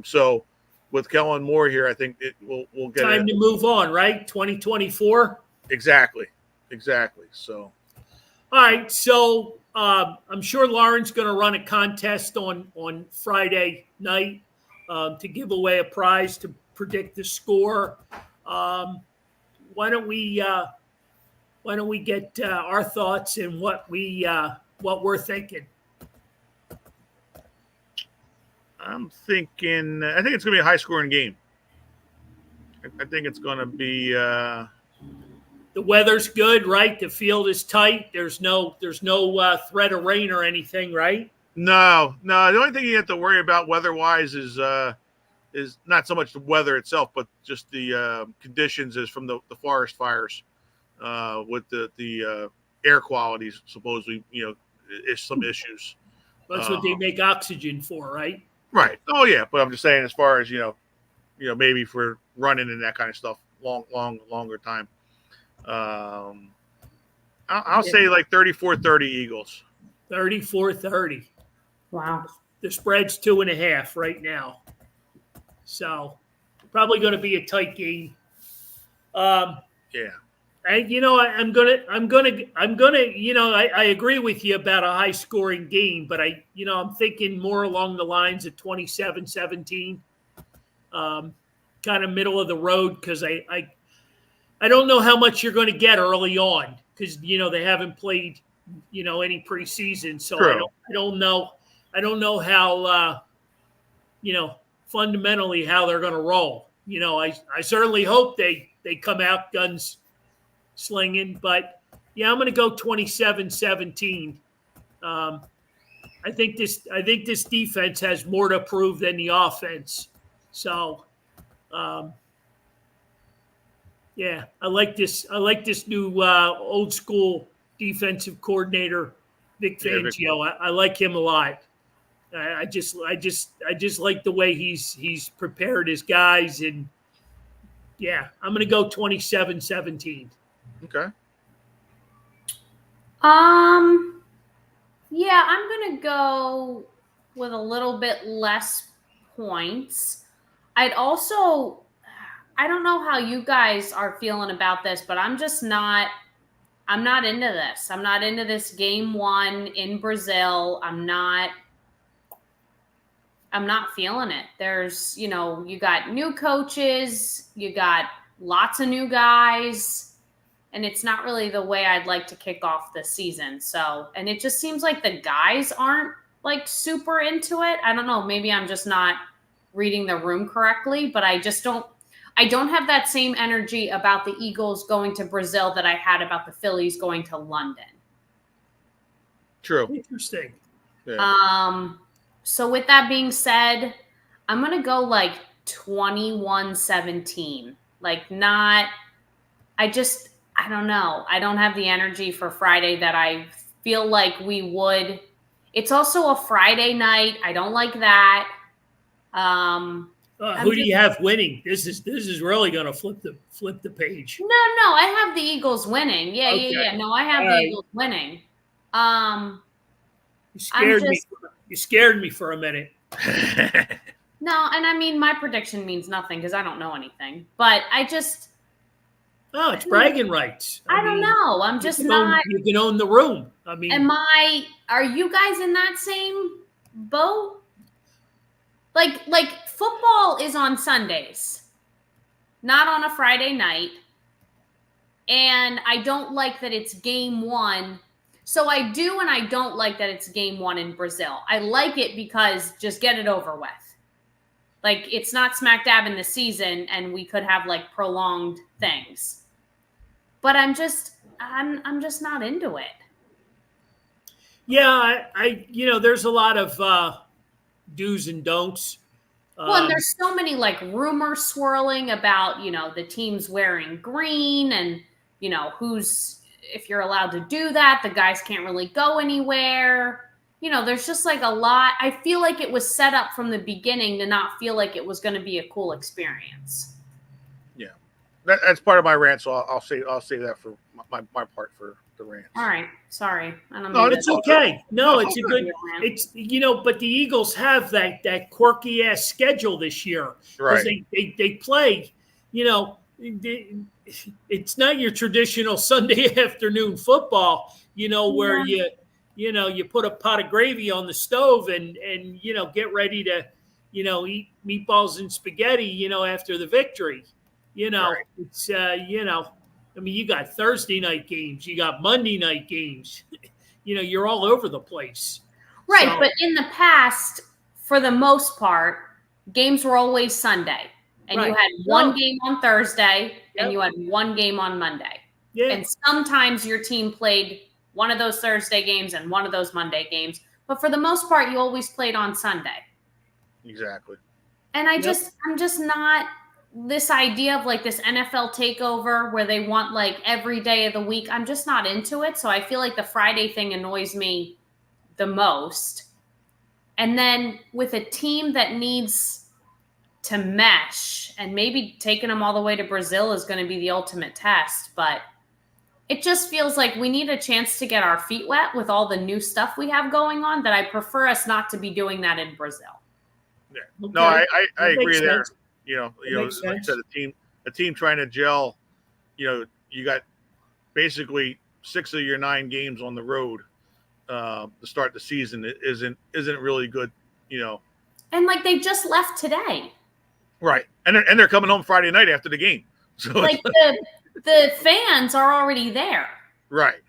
So with Kellen Moore here, I think we'll get time to move on, right? 2024. Exactly. So, all right. So I'm sure Lauren's going to run a contest on Friday night to give away a prize to predict the score. Why don't we get our thoughts and what we're thinking? I think it's going to be a high-scoring game. I think it's going to be. The weather's good, right? The field is tight. There's no threat of rain or anything, right? No. The only thing you have to worry about weather-wise is not so much the weather itself, but just the conditions is from the forest fires with the air quality. Supposedly, is some issues. That's what they make oxygen for, right? Right. Oh yeah, but I'm just saying, as far as maybe for running and that kind of stuff, longer time. I'll say like 34-30 Eagles. 34-30. Wow. The spread's 2.5 right now, so probably going to be a tight game. Yeah. And I'm gonna. I agree with you about a high scoring game, but I'm thinking more along the lines of 27-17, kind of middle of the road, because I don't know how much you're going to get early on because they haven't played any preseason, so True. I don't know how fundamentally how they're going to roll. I certainly hope they come out guns slinging, but yeah, I'm going to go 27-17. I think this defense has more to prove than the offense. So, yeah, I like this. I like this new old school defensive coordinator, Vic Fangio. I like him a lot. I just like the way he's prepared his guys, and yeah, I'm going to go 27-17. Okay. Yeah, I'm going to go with a little bit less points. I don't know how you guys are feeling about this, but I'm not into this. I'm not into this game 1 in Brazil. I'm not feeling it. There's, you got new coaches, you got lots of new guys, and it's not really the way I'd like to kick off the season. So, and it just seems like the guys aren't like super into it. I don't know. Maybe I'm just not reading the room correctly, but I don't have that same energy about the Eagles going to Brazil that I had about the Phillies going to London. True. Interesting. Yeah. So with that being said, I'm going to go like 21-17. Like I don't know. I don't have the energy for Friday that I feel like we would. It's also a Friday night. I don't like that. Who do you have winning? This is really going to flip the page. No, I have the Eagles winning. Yeah, Okay. yeah. No, I have the Eagles winning. You scared me for a minute. No, and I mean my prediction means nothing because I don't know anything. But it's bragging rights. I don't know. I'm just not. You can own the room. I mean, are you guys in that same boat? Like football is on Sundays, not on a Friday night. And I don't like that it's game 1. So I do and I don't like that it's game 1 in Brazil. I like it because just get it over with. Like it's not smack dab in the season and we could have like prolonged things. But I'm just not into it. Yeah, there's a lot of do's and don'ts. Well, and there's so many like rumors swirling about, the teams wearing green and, if you're allowed to do that, the guys can't really go anywhere. There's just like a lot. I feel like it was set up from the beginning to not feel like it was going to be a cool experience. Yeah, that's part of my rant. So I'll say that for my part for the rant. All right, sorry. I don't know. It's okay. No, it's a good. It's but the Eagles have that quirky ass schedule this year. Right. They play. It's not your traditional Sunday afternoon football. Where you put a pot of gravy on the stove and get ready to eat meatballs and spaghetti after the victory. Right. It's I mean, you got Thursday night games, you got Monday night games. You're all over the place. Right, so, but in the past, for the most part, games were always Sunday. And you had one game on Thursday and you had one game on Monday. Yeah. And sometimes your team played one of those Thursday games and one of those Monday games. But for the most part, you always played on Sunday. Exactly. And I'm just not this idea of like this NFL takeover where they want like every day of the week. I'm just not into it. So I feel like the Friday thing annoys me the most. And then with a team that needs to mesh, and maybe taking them all the way to Brazil is going to be the ultimate test, but it just feels like we need a chance to get our feet wet with all the new stuff we have going on, that I prefer us not to be doing that in Brazil. Yeah. Okay. No, I agree there. Like I said, a team trying to gel, you got basically 6 of your 9 games on the road to start the season. It isn't really good, And like they just left today. Right. And they're coming home Friday night after the game. So like the fans are already there. Right.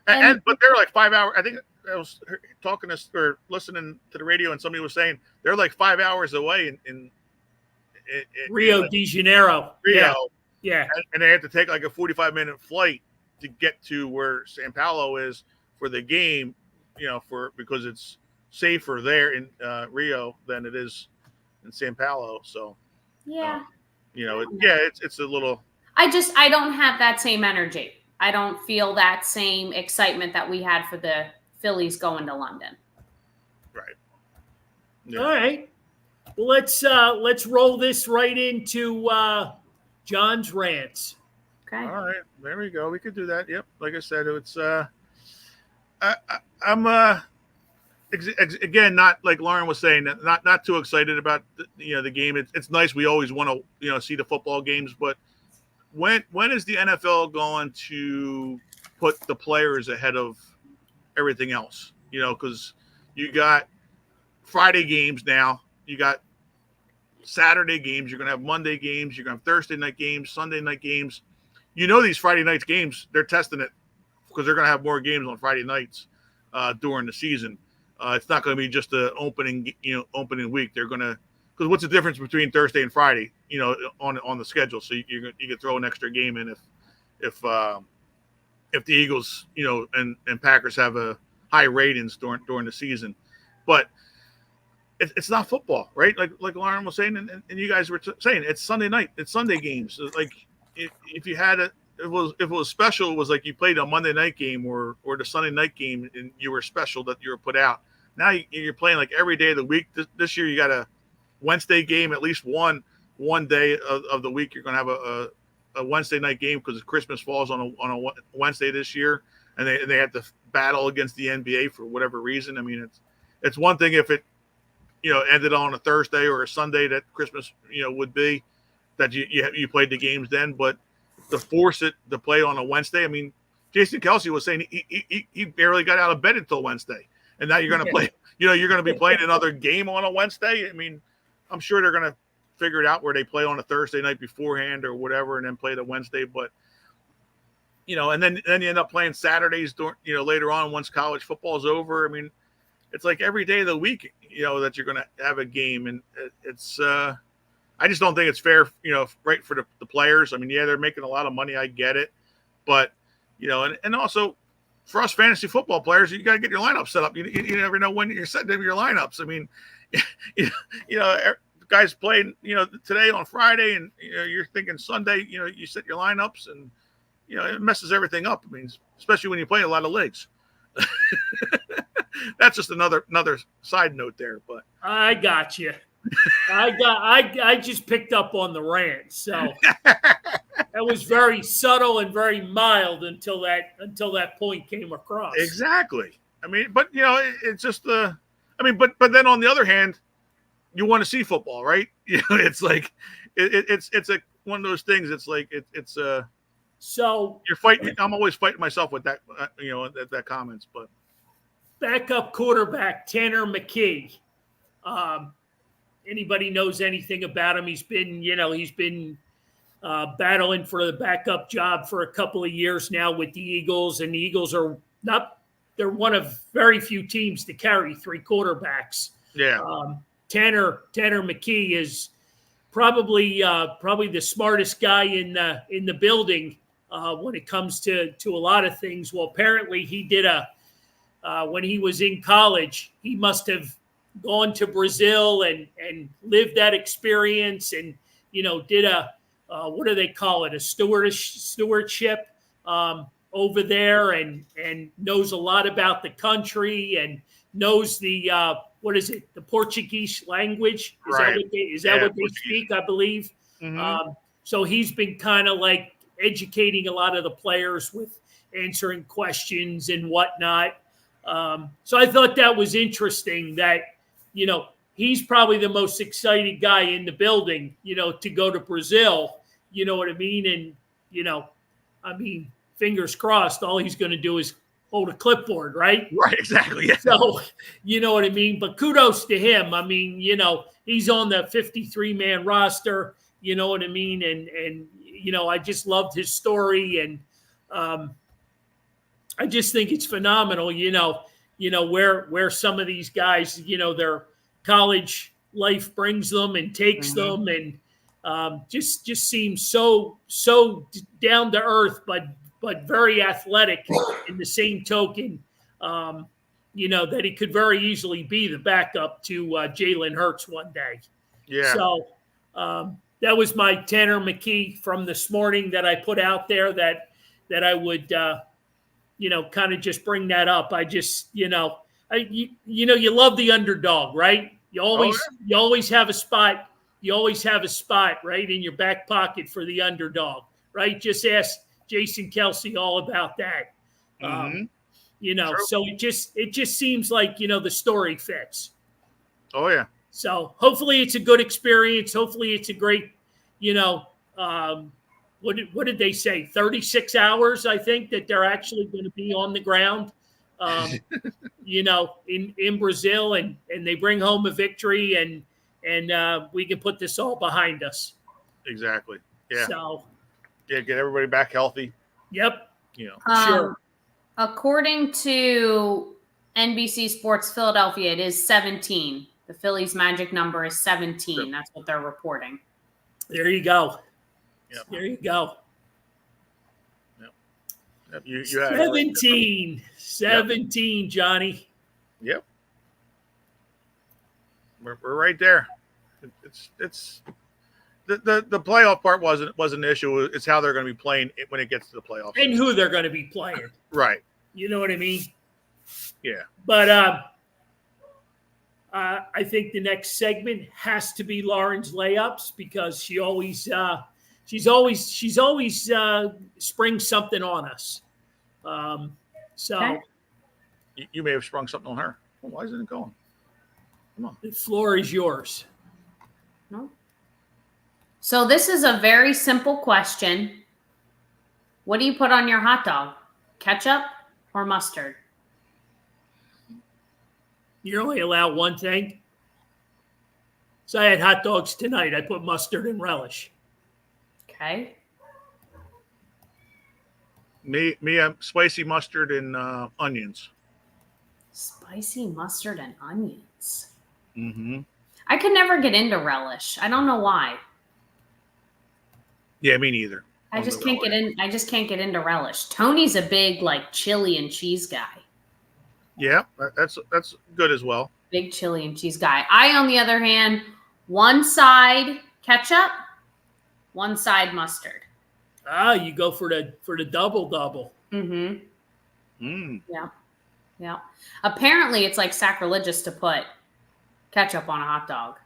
But they're like 5 hours. I think I was talking to or listening to the radio, and somebody was saying they're like 5 hours away in Rio de Janeiro. Rio. Yeah. And they have to take like a 45-minute flight to get to where Sao Paulo is for the game, because it's safer there in Rio than it is in Sao Paulo. So, yeah, it's a little. I don't have that same energy. I don't feel that same excitement that we had for the Phillies going to London. Right. Yeah. All right. Well, let's roll this right into John's rants. Okay. All right. There we go. We could do that. Yep. Like I said, it's I'm again, not like Lauren was saying, not too excited about the game. It's nice. We always want to see the football games, but when is the NFL going to put the players ahead of everything else? Because you got Friday games now, you got Saturday games, you're going to have Monday games, you're going to have Thursday night games, Sunday night games. These Friday night games, they're testing it because they're going to have more games on Friday nights during the season. It's not going to be just the opening week. They're going to, because what's the difference between Thursday and Friday, on the schedule? So you could throw an extra game in if the Eagles, and Packers have a high ratings during the season, but it's not football, right? Like Lauren was saying, and you guys were saying, it's Sunday night, it's Sunday games. Like if you had if it was special, it was like you played a Monday night game or the Sunday night game, and you were special that you were put out. Now you're playing like every day of the week. This year you got a Wednesday game, at least one day of the week. You're going to have a Wednesday night game because Christmas falls on a Wednesday this year, and they have to battle against the NBA for whatever reason. I mean, it's one thing if it ended on a Thursday or a Sunday that Christmas would be that you played the games then, but to force it to play on a Wednesday. I mean, Jason Kelsey was saying he barely got out of bed until Wednesday, and now you're going to play. You're going to be playing another game on a Wednesday. I mean, I'm sure they're going to figure it out where they play on a Thursday night beforehand or whatever, and then play the Wednesday. But and then you end up playing Saturdays later on once college football is over. I mean, it's like every day of the week that you're going to have a game, and it's I just don't think it's fair right for the players. I mean, yeah, they're making a lot of money, I get it, but and also for us fantasy football players, you got to get your lineup set up. You never know when you're setting up your lineups. I mean, guys playing today on Friday, and you're thinking Sunday, you set your lineups, and it messes everything up. I mean, especially when you play a lot of leagues. That's just another side note there, but I got you. I just picked up on the rant, so that was very subtle and very mild until that point came across. Exactly. I mean, but it's just but then on the other hand, you want to see football, right? It's like it's like one of those things. It's like it's so you're fighting. I'm always fighting myself with that that comments, but backup quarterback Tanner McKee. Anybody knows anything about him? He's been battling for the backup job for a couple of years now with the Eagles, and the Eagles they're one of very few teams to carry three quarterbacks. Yeah. Tanner McKee is probably the smartest guy in the building when it comes to a lot of things. Well, apparently he did when he was in college, he must have gone to Brazil and lived that experience, and did what do they call it, a stewardship over there, and knows a lot about the country and knows the what is it, the Portuguese language? Is that what they speak, I believe? Mm-hmm. So he's been kind of like educating a lot of the players with answering questions and whatnot. So I thought that was interesting that, he's probably the most excited guy in the building, to go to Brazil, you know what I mean? And, fingers crossed, all he's going to do is hold a clipboard, right? Right, exactly. Yeah. So, you know what I mean? But kudos to him. I mean, he's on the 53-man roster. You know what I mean? And I just loved his story, and I just think it's phenomenal. Where some of these guys, their college life brings them and takes them, and just seems so down to earth, but very athletic. In the same token, that he could very easily be the backup to Jalen Hurts one day. Yeah. So that was my Tanner McKee from this morning that I put out there that I would, kind of just bring that up. I just, you love the underdog, right? You always have a spot. You always have a spot, right, in your back pocket for the underdog, right? Just ask Jason Kelsey all about that. True. So it just seems like, the story fits. Oh, yeah. So hopefully it's a good experience. Hopefully it's a great, what did they say? 36 hours, I think, that they're actually going to be on the ground, in Brazil, and they bring home a victory, and we can put this all behind us. Exactly. Yeah. So, get everybody back healthy. Yep. Sure. According to NBC Sports Philadelphia, it is 17. The Phillies' magic number is 17. Sure. That's what they're reporting. There you go. Yep. There you go. Yep. You 17, Johnny. Yep. We're right there. It's the playoff part wasn't an issue. It's how they're going to be playing when it gets to the playoffs and who they're going to be playing. Right. You know what I mean? Yeah. But I think the next segment has to be Lauren's layups, because she's always springs something on us. Okay. You may have sprung something on her. Well, why isn't it going? Come on. The floor is yours. No. So this is a very simple question. What do you put on your hot dog? Ketchup or mustard? You're only allowed one thing. So I had hot dogs tonight. I put mustard and relish. Okay. Me, I'm spicy mustard and onions. Spicy mustard and onions. Mm-hmm. I could never get into relish. I don't know why. Yeah, me neither. I just can't get into relish. Tony's a big chili and cheese guy. Yeah, that's good as well. Big chili and cheese guy. I, on the other hand, one side ketchup, one side mustard. You go for the double. Mm-hmm. Mm. Yeah. Apparently, it's sacrilegious to put ketchup on a hot dog.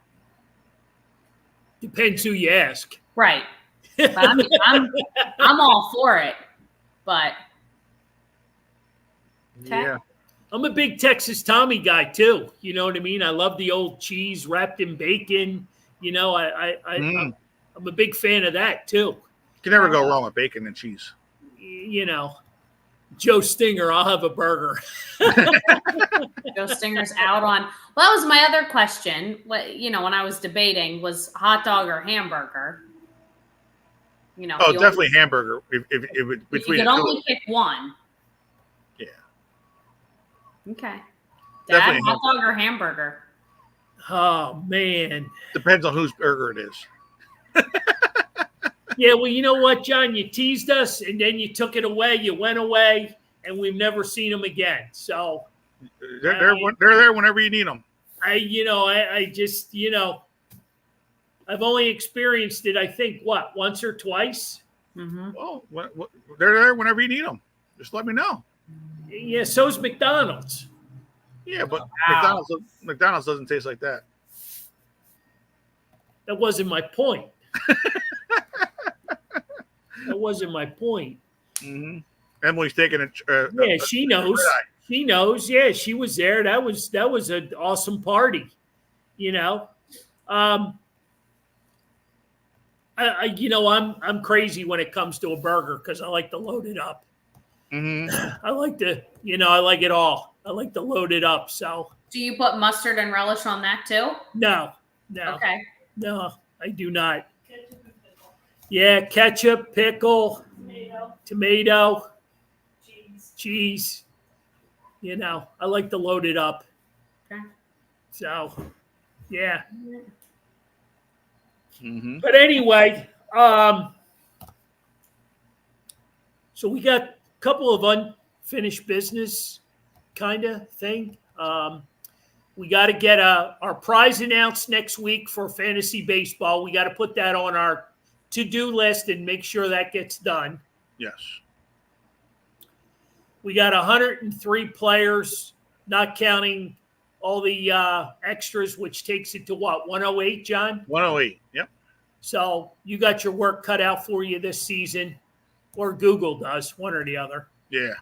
Depends who you ask. Right. But I'm all for it. But okay. Yeah. I'm a big Texas Tommy guy too. You know what I mean? I love the old cheese wrapped in bacon. I'm a big fan of that too. You can never go wrong with bacon and cheese. Joe Stinger, I'll have a burger. Joe Stinger's out on. Well, that was my other question. What when I was debating was hot dog or hamburger. Definitely hamburger. If between you could only pick one. Yeah. Okay. Definitely Dad, hot dog or hamburger? Oh man. Depends on whose burger it is. Yeah, well, you know what, John? You teased us, and then you took it away. You went away, and we've never seen them again. So they're there whenever you need them. I just I've only experienced it, I think, once or twice. Mm-hmm. Well, they're there whenever you need them. Just let me know. Yeah, so's McDonald's. Yeah, but Wow. McDonald's doesn't taste like that. That wasn't my point. That wasn't my point. Mm-hmm. Emily's taking it. Yeah, she knows. She knows. Yeah, she was there. That was an awesome party. I'm crazy when it comes to a burger because I like to load it up. Mm-hmm. I like to, I like it all. I like to load it up. So. Do you put mustard and relish on that too? No. Okay. No, I do not. Yeah, ketchup, pickle, tomato, cheese. You know, I like to load it up. Okay. So, yeah. Mm-hmm. But anyway, so we got a couple of unfinished business kind of thing. We got to get our prize announced next week for fantasy baseball. We got to put that on our to-do list and make sure that gets done. Yes. We got 103 players, not counting all the extras, which takes it to what, 108, John? 108. Yep. So you got your work cut out for you this season, or Google does, one or the other. Yeah.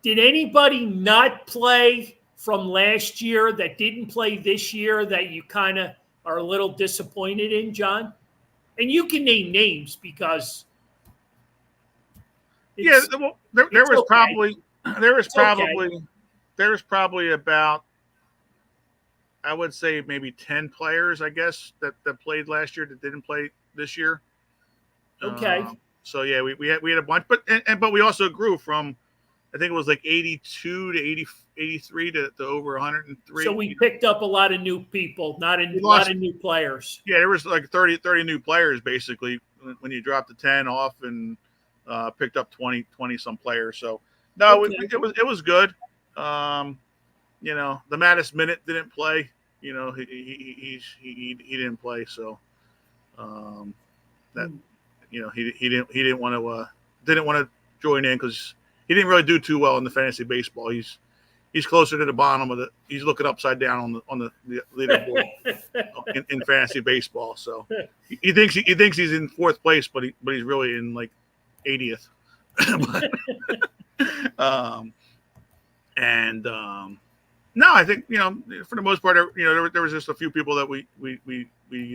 Did anybody not play from last year that didn't play this year that you kind of are a little disappointed in, John? And you can name names because Yeah. Well, there was okay. probably about, I would say maybe 10 players, I guess, that played last year that didn't play this year. Okay. So yeah, we had a bunch, but we also grew from, I think it was like 82 to 83 to over 103. So we picked up a lot of new people, a lot of new players. Yeah, there was like 30 new players basically when you dropped the 10 off and picked up 20 some players. So no, Okay. it was good. You know, the Mattis Minute didn't play. You know, he didn't play. So that, you know, he didn't want to join in because he didn't really do too well in the fantasy baseball. He's closer to the bottom of he's looking upside down on the leaderboard in fantasy baseball. So he thinks he's in fourth place, but he's really in like 80th. No, I think, you know, for the most part, you know, there was just a few people that we you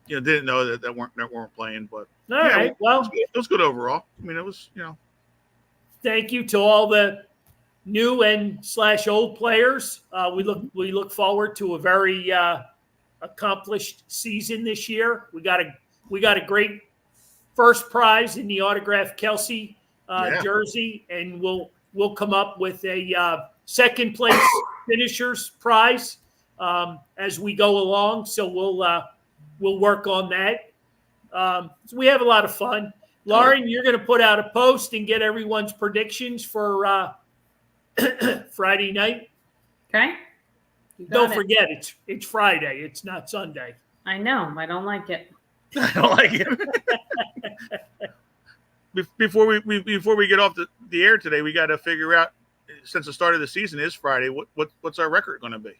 know, didn't know that weren't playing, but All right. Well, it was good overall. I mean, it was, you know. Thank you to all the new and / old players. We look forward to a very accomplished season this year. We got a great first prize in the autographed Kelsey jersey, and we'll come up with a second place finishers prize as we go along. So we'll work on that. So we have a lot of fun. Lauren, you're going to put out a post and get everyone's predictions for Friday night. Okay. Don't forget, it's Friday. It's not Sunday. I know. I don't like it. I don't like it. Before we get off the air today, we got to figure out, since the start of the season is Friday, what's our record going to be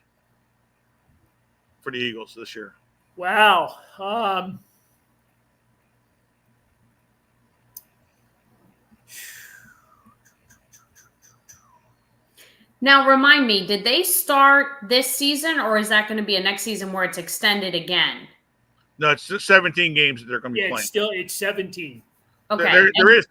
for the Eagles this year? Wow. Now, remind me, did they start this season, or is that going to be a next season where it's extended again? No, it's just 17 games that they're going to be playing. It's 17. Okay. There is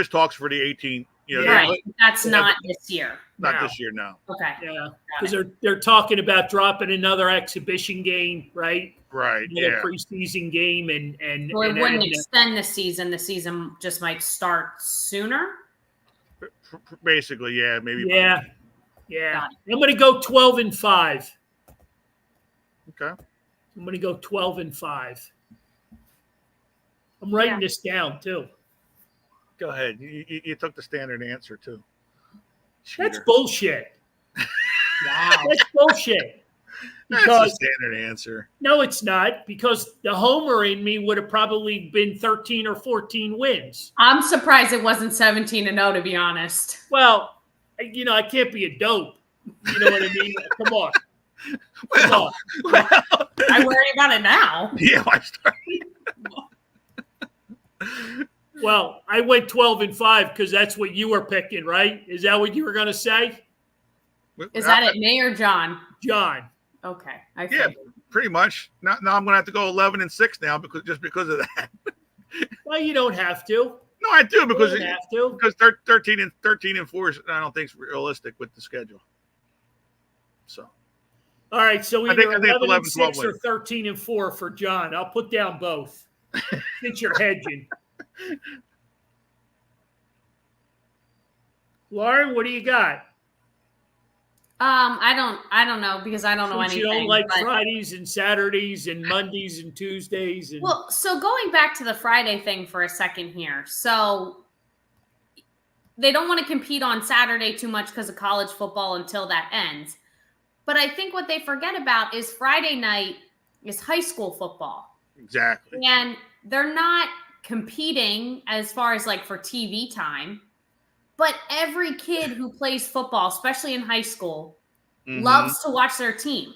talks for the 18. You know, right. That's not this year. Not this year, no. Okay. Yeah, because they're talking about dropping another exhibition game, right? Right. Another preseason game, and so it wouldn't extend the season. The season just might start sooner. Basically, yeah, maybe. Yeah. I'm going to go 12-5. Okay. I'm going to go 12-5. I'm writing this down too. Go ahead. You took the standard answer too. Cheater. That's bullshit. Wow. That's bullshit. That's the standard answer. No, it's not, because the homer in me would have probably been 13 or 14 wins. I'm surprised it wasn't 17-0, to be honest. Well, you know, I can't be a dope. You know what I mean? Come on. Well, I worry about it now. Yeah, I started. Well, I went 12-5 because that's what you were picking, right? Is that what you were going to say? Is that it, May or John? John. Okay. Yeah, pretty much. Now I'm going to have to go 11-6 now because of that. Well, you don't have to. No, I do because you don't have to. Because 13-4 is, I don't think, is realistic with the schedule. So. All right, so I either think it's 11, 12 11-6 or 13-4 for John. I'll put down both since you're hedging. Lauren, what do you got? I don't know because I don't know Since anything. you don't like but- Fridays and Saturdays and Mondays and Tuesdays. Well, so going back to the Friday thing for a second here. So they don't want to compete on Saturday too much because of college football until that ends. But I think what they forget about is Friday night is high school football. Exactly. And they're not competing as far as like for TV time. But every kid who plays football, especially in high school, loves to watch their team.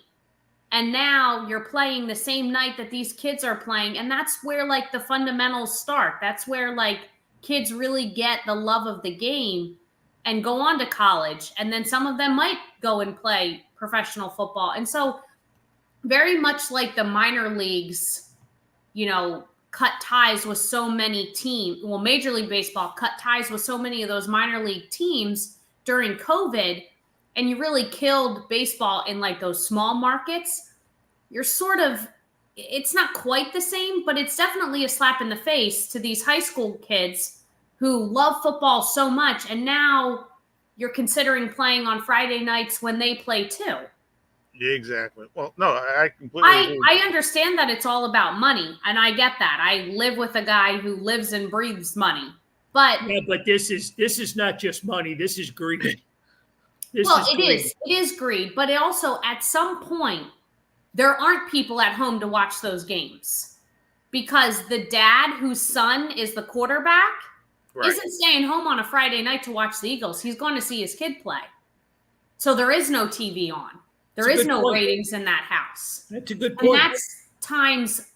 And now you're playing the same night that these kids are playing. And that's where like the fundamentals start. That's where like kids really get the love of the game and go on to college. And then some of them might go and play professional football. And so very much like the minor leagues, cut ties with so many teams. Well, Major League Baseball cut ties with so many of those minor league teams during COVID, and you really killed baseball in like those small markets. You're it's not quite the same, but it's definitely a slap in the face to these high school kids who love football so much. And now you're considering playing on Friday nights when they play too. Yeah, exactly. Well, no, I completely agree. I understand that it's all about money, and I get that. I live with a guy who lives and breathes money. But this is not just money. This is greed. It is greed, but it also at some point there aren't people at home to watch those games because the dad whose son is the quarterback isn't staying home on a Friday night to watch the Eagles. He's going to see his kid play. So there is no TV on. There is no ratings in that house. That's a good point. And that's times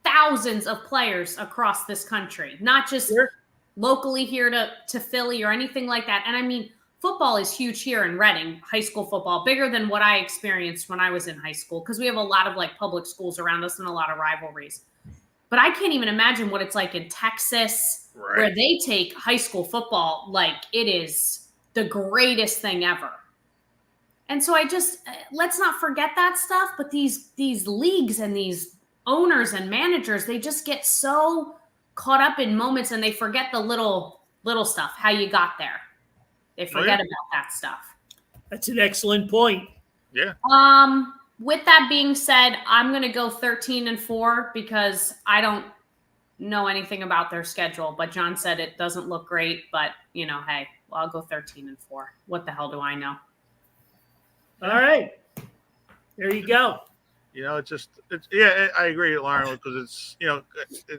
thousands of players across this country, not just locally here to Philly or anything like that. And I mean, football is huge here in Reading, high school football, bigger than what I experienced when I was in high school because we have a lot of like public schools around us and a lot of rivalries. But I can't even imagine what it's like in Texas where they take high school football like it is the greatest thing ever. And so let's not forget that stuff. But these leagues and these owners and managers, they just get so caught up in moments and they forget the little stuff, how you got there. They forget about that stuff. That's an excellent point. Yeah. With that being said, I'm going to go 13-4 because I don't know anything about their schedule. But John said it doesn't look great. But, hey, well, I'll go 13-4. What the hell do I know? All right. There you go. I agree, Lauren, because it's,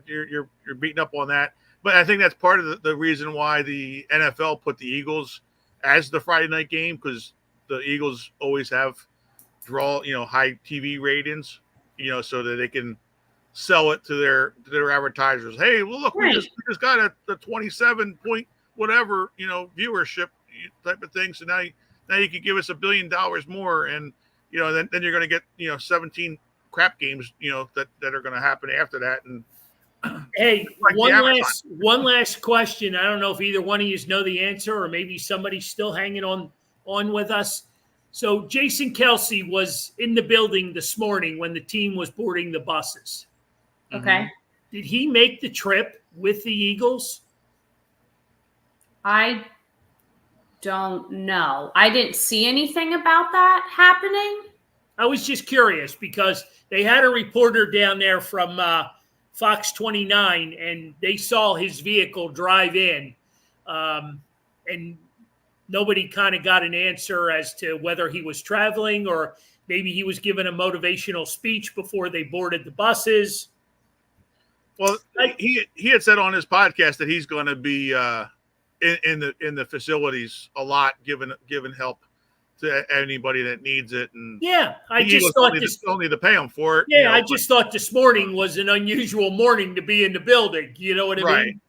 you're beating up on that. But I think that's part of the reason why the NFL put the Eagles as the Friday night game, because the Eagles always have high TV ratings, so that they can sell it to their advertisers. Hey, well, look, we just got a 27 point whatever, viewership type of thing. So now you could give us $1 billion more, and then you're going to get 17 crap games that are going to happen after that. And hey, one last question. I don't know if either one of you know the answer, or maybe somebody's still hanging on with us. So Jason Kelsey was in the building this morning when the team was boarding the buses. Okay. Did he make the trip with the Eagles? I don't know. I didn't see anything about that happening. I was just curious because they had a reporter down there from Fox 29, and they saw his vehicle drive in, and nobody kind of got an answer as to whether he was traveling or maybe he was given a motivational speech before they boarded the buses. Well, he had said on his podcast that he's going to be in the facilities a lot, giving help to anybody that needs it. And I just thought don't need to pay him for it. Yeah, I just thought this morning was an unusual morning to be in the building. You know what I mean?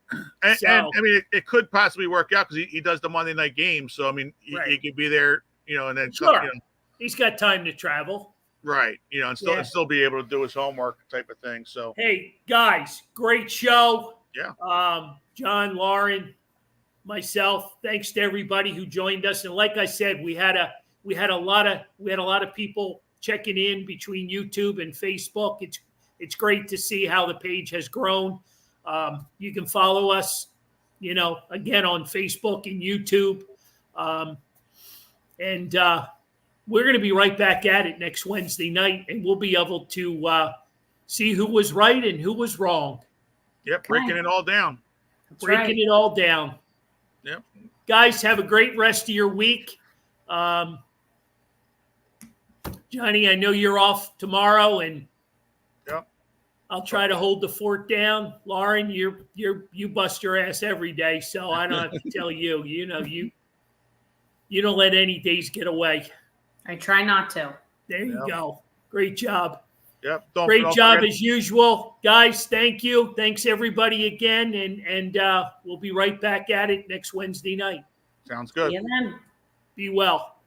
And I mean, it could possibly work out because he does the Monday night game. So I mean, he could be there, and then he's got time to travel. Right. And still be able to do his homework type of thing. So, hey, guys, great show. Yeah. John, Lauren, myself, thanks to everybody who joined us. And like I said, we had a lot of people checking in between YouTube and Facebook. It's great to see how the page has grown. You can follow us, again on Facebook and YouTube. And we're going to be right back at it next Wednesday night, and we'll be able to see who was right and who was wrong. Yep, breaking it all down. Breaking it all down. Yep. Guys, have a great rest of your week. Johnny, I know you're off tomorrow, and I'll try to hold the fort down. Lauren, you bust your ass every day, so I don't have to tell you. You don't let any days get away. I try not to. There you go. Great job. Yep. Great job as usual. Guys, thank you. Thanks everybody again, and we'll be right back at it next Wednesday night. Sounds good. See you then. Be well.